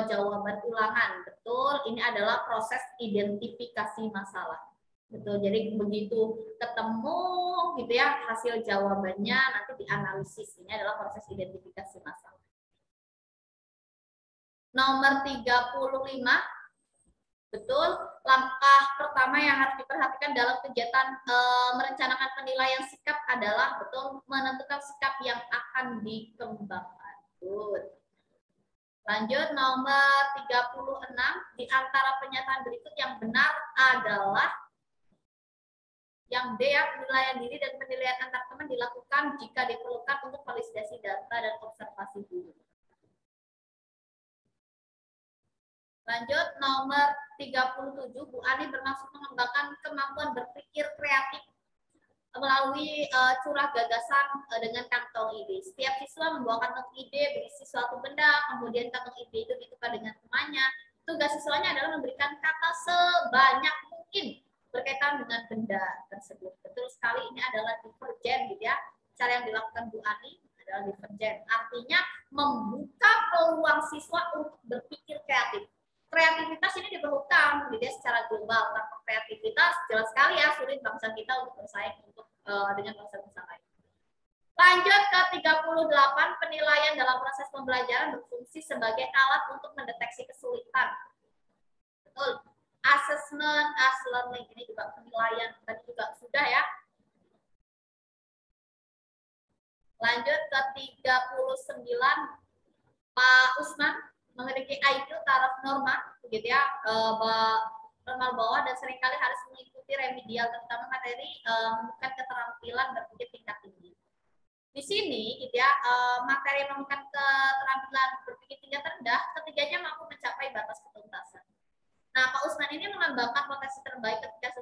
jawaban ulangan. Betul, ini adalah proses identifikasi masalah. Betul, jadi begitu ketemu gitu ya hasil jawabannya nanti dianalisis. Ini adalah proses identifikasi masalah. Nomor 35, betul, langkah pertama yang harus diperhatikan dalam kegiatan merencanakan penilaian sikap adalah betul menentukan sikap yang akan dikembangkan. Good. Lanjut nomor 36, di antara pernyataan berikut yang benar adalah yang D ya, penilaian diri dan penilaian antar teman dilakukan jika diperlukan untuk validasi data dan observasi dulu. Lanjut nomor 37, Bu Ani bermaksud mengembangkan kemampuan berpikir kreatif melalui curah gagasan dengan kantong ide. Setiap siswa membawa kantong ide berisi suatu benda, kemudian kantong ide itu ditukar dengan temannya. Tugas siswanya adalah memberikan kata sebanyak mungkin berkaitan dengan benda tersebut. Betul sekali, ini adalah divergen gitu ya. Cara yang dilakukan Bu Ani adalah divergen. Artinya membuka peluang siswa untuk berpikir kreatif. Kreativitas ini diperlukan gitu ya, secara global. Tanpa kreativitas jelas sekali ya sulit bangsa kita untuk bersaing dengan bangsa-bangsa lain. Lanjut ke 38, penilaian dalam proses pembelajaran berfungsi sebagai alat untuk mendeteksi kesulitan. Betul. assessment as learning. Ini juga penilaian, tadi juga sudah ya. Lanjut ke 39, Pak Usman memiliki IQ taraf normal, begitu ya, normal bawah dan seringkali harus mengikuti remedial, terutama materi menunjukkan keterampilan berpikir tingkat tinggi. Di sini, gitu ya, materi yang menunjukkan keterampilan berpikir tingkat rendah, ketiganya mampu mencapai batas ketuntasan. Nah, Pak Usman ini mengembangkan potensi terbaik ketiga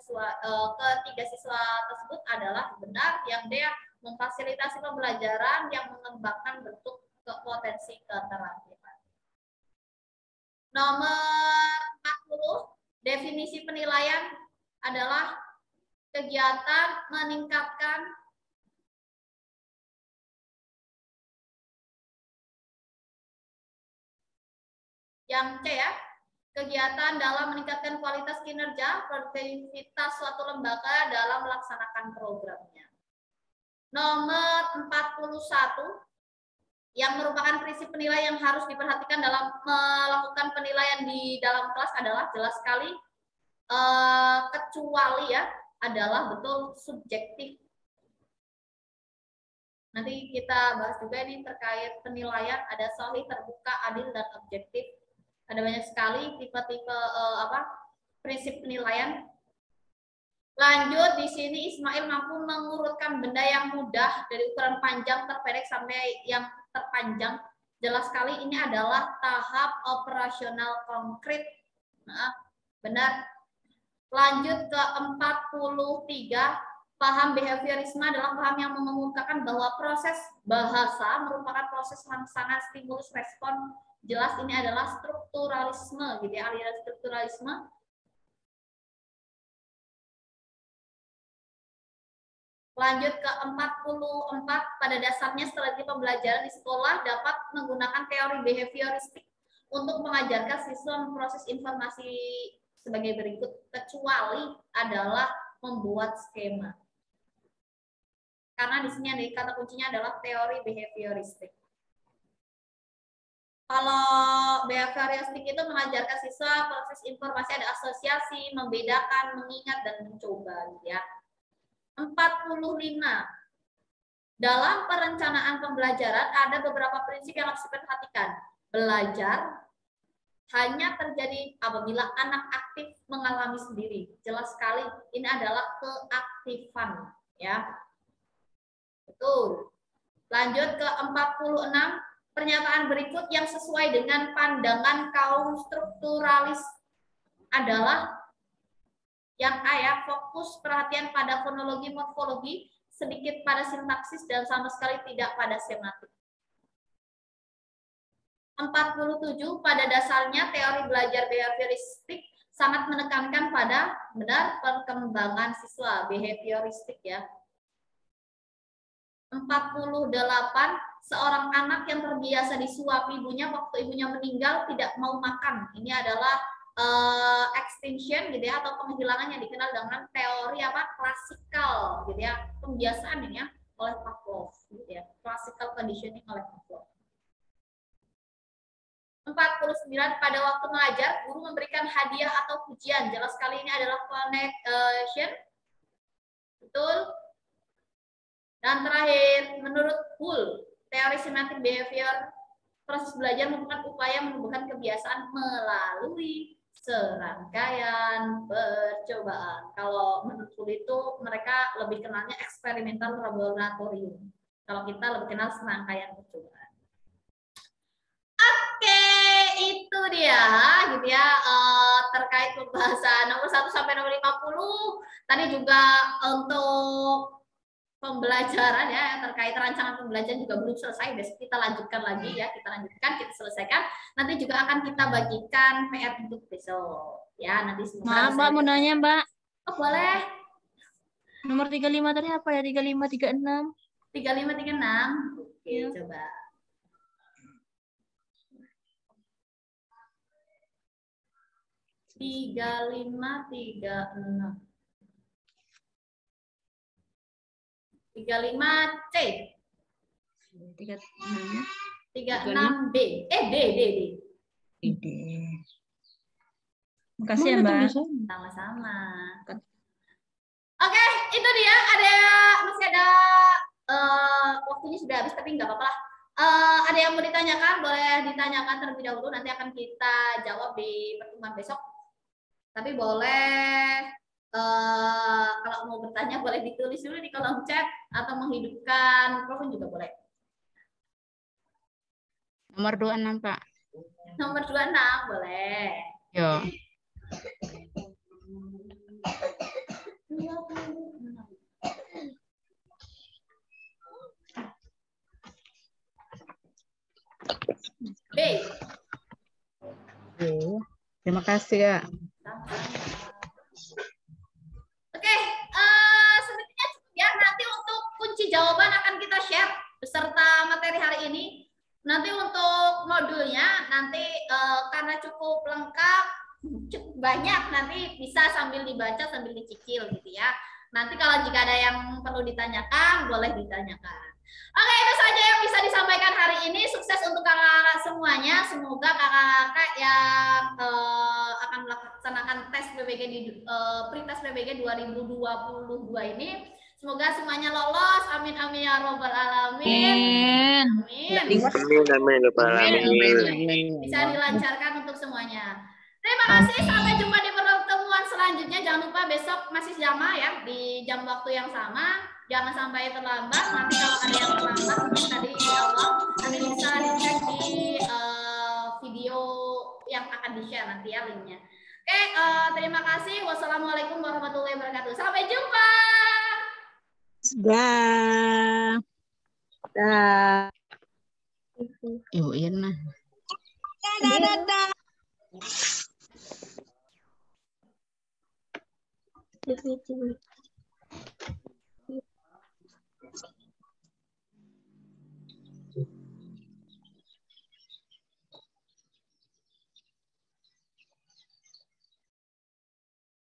siswa tersebut adalah benar yang dia memfasilitasi pembelajaran yang mengembangkan bentuk potensi keterampilan. Nomor 40, definisi penilaian adalah kegiatan meningkatkan yang C ya, kegiatan dalam meningkatkan kualitas kinerja, produktivitas suatu lembaga dalam melaksanakan programnya. Nomor 41, yang merupakan prinsip penilaian yang harus diperhatikan dalam melakukan penilaian di dalam kelas adalah jelas sekali kecuali ya adalah betul subjektif. Nanti kita bahas juga ini terkait penilaian, ada sahih, terbuka, adil, dan objektif. Ada banyak sekali tipe-tipe prinsip penilaian. Lanjut, di sini Ismail mampu mengurutkan benda yang mudah dari ukuran panjang terpendek sampai yang terpanjang. Jelas sekali ini adalah tahap operasional konkret. Nah, benar. Lanjut ke 43, paham behaviorisme adalah paham yang mengumumkakan bahwa proses bahasa merupakan proses yang sangat stimulus respon. Jelas ini adalah strukturalisme, gitu ya, aliran strukturalisme. Lanjut ke 44, pada dasarnya strategi pembelajaran di sekolah dapat menggunakan teori behavioristik untuk mengajarkan siswa memproses informasi sebagai berikut, kecuali adalah membuat skema. Karena di sini ada kata kuncinya adalah teori behavioristik. Kalau behavioristik itu mengajarkan siswa proses informasi, ada asosiasi, membedakan, mengingat, dan mencoba, gitu ya. 45. Dalam perencanaan pembelajaran ada beberapa prinsip yang harus diperhatikan. Belajar hanya terjadi apabila anak aktif mengalami sendiri. Jelas sekali ini adalah keaktifan, ya. Betul. Lanjut ke 46. Pernyataan berikut yang sesuai dengan pandangan kaum strukturalis adalah yang A ya, fokus perhatian pada fonologi morfologi, sedikit pada sintaksis dan sama sekali tidak pada semantik. 47, pada dasarnya teori belajar behavioristik sangat menekankan pada benar perkembangan siswa, behavioristik ya. 48, seorang anak yang terbiasa disuapi ibunya waktu ibunya meninggal tidak mau makan. Ini adalah extinction gitu ya, atau penghilangan yang dikenal dengan teori klasikal gitu ya, pembiasaan ini ya oleh Pavlov gitu ya, classical conditioning oleh Pavlov. 49, pada waktu mengajar guru memberikan hadiah atau pujian. Jelas sekali ini adalah connection. Betul. Dan terakhir, menurut Hull, teori semantik behavior, proses belajar merupakan upaya menumbuhkan kebiasaan melalui serangkaian percobaan. Kalau menurut Hull itu mereka lebih kenalnya eksperimental laboratorium. Kalau kita lebih kenal serangkaian percobaan. Oke, itu dia gitu ya, terkait pembahasan nomor 1 sampai nomor 50. Tadi juga untuk pembelajaran ya, terkait rancangan pembelajaran juga belum selesai. Besok kita lanjutkan lagi ya, kita selesaikan. Nanti juga akan kita bagikan PR untuk besok ya. Nanti semoga. Maaf Mbak, mau nanya Mbak. Oh boleh. Nomor 35 tadi apa ya? 35, 36. 35, 36. Oke ya. Coba. Tiga, 5, 36. 35C. 36B. D. Makasih ya, Mbak. Sama-sama. Oke, itu dia. Masih ada waktunya sudah habis, tapi nggak apa-apa lah. Ada yang mau ditanyakan, boleh ditanyakan terlebih dahulu. Nanti akan kita jawab di pertemuan besok. Tapi boleh, kalau mau bertanya boleh ditulis dulu di kolom chat atau menghidupkan mikrofon juga boleh. Nomor 26, Pak. Nomor 26 boleh. Yo. B. Terima kasih, Kak. Oke, sepertinya cukup ya. Nanti untuk kunci jawaban akan kita share beserta materi hari ini. Nanti untuk modulnya, karena cukup lengkap, cukup banyak, nanti bisa sambil dibaca, sambil dicicil gitu ya. Nanti kalau jika ada yang perlu ditanyakan, boleh ditanyakan. Oke, itu saja yang bisa disampaikan hari ini. Sukses untuk kakak-kakak semuanya. Semoga kakak-kakak yang akan melaksanakan tes PBG di pretest PBG 2022 ini, semoga semuanya lolos. Amin amin ya robbal alamin. Amin. Bisa dilancarkan untuk semuanya. Terima kasih. Sampai jumpa di pertemuan selanjutnya. Jangan lupa besok masih sama ya, di jam waktu yang sama. Jangan sampai terlambat. Nanti kalau ada yang terlambat mungkin tadi di awal, nanti bisa dicek di video yang akan di-share nanti ya linknya. Oke, terima kasih. Wassalamualaikum warahmatullahi wabarakatuh. Sampai jumpa. Dah. Dah. Ibu Irna. Dadah.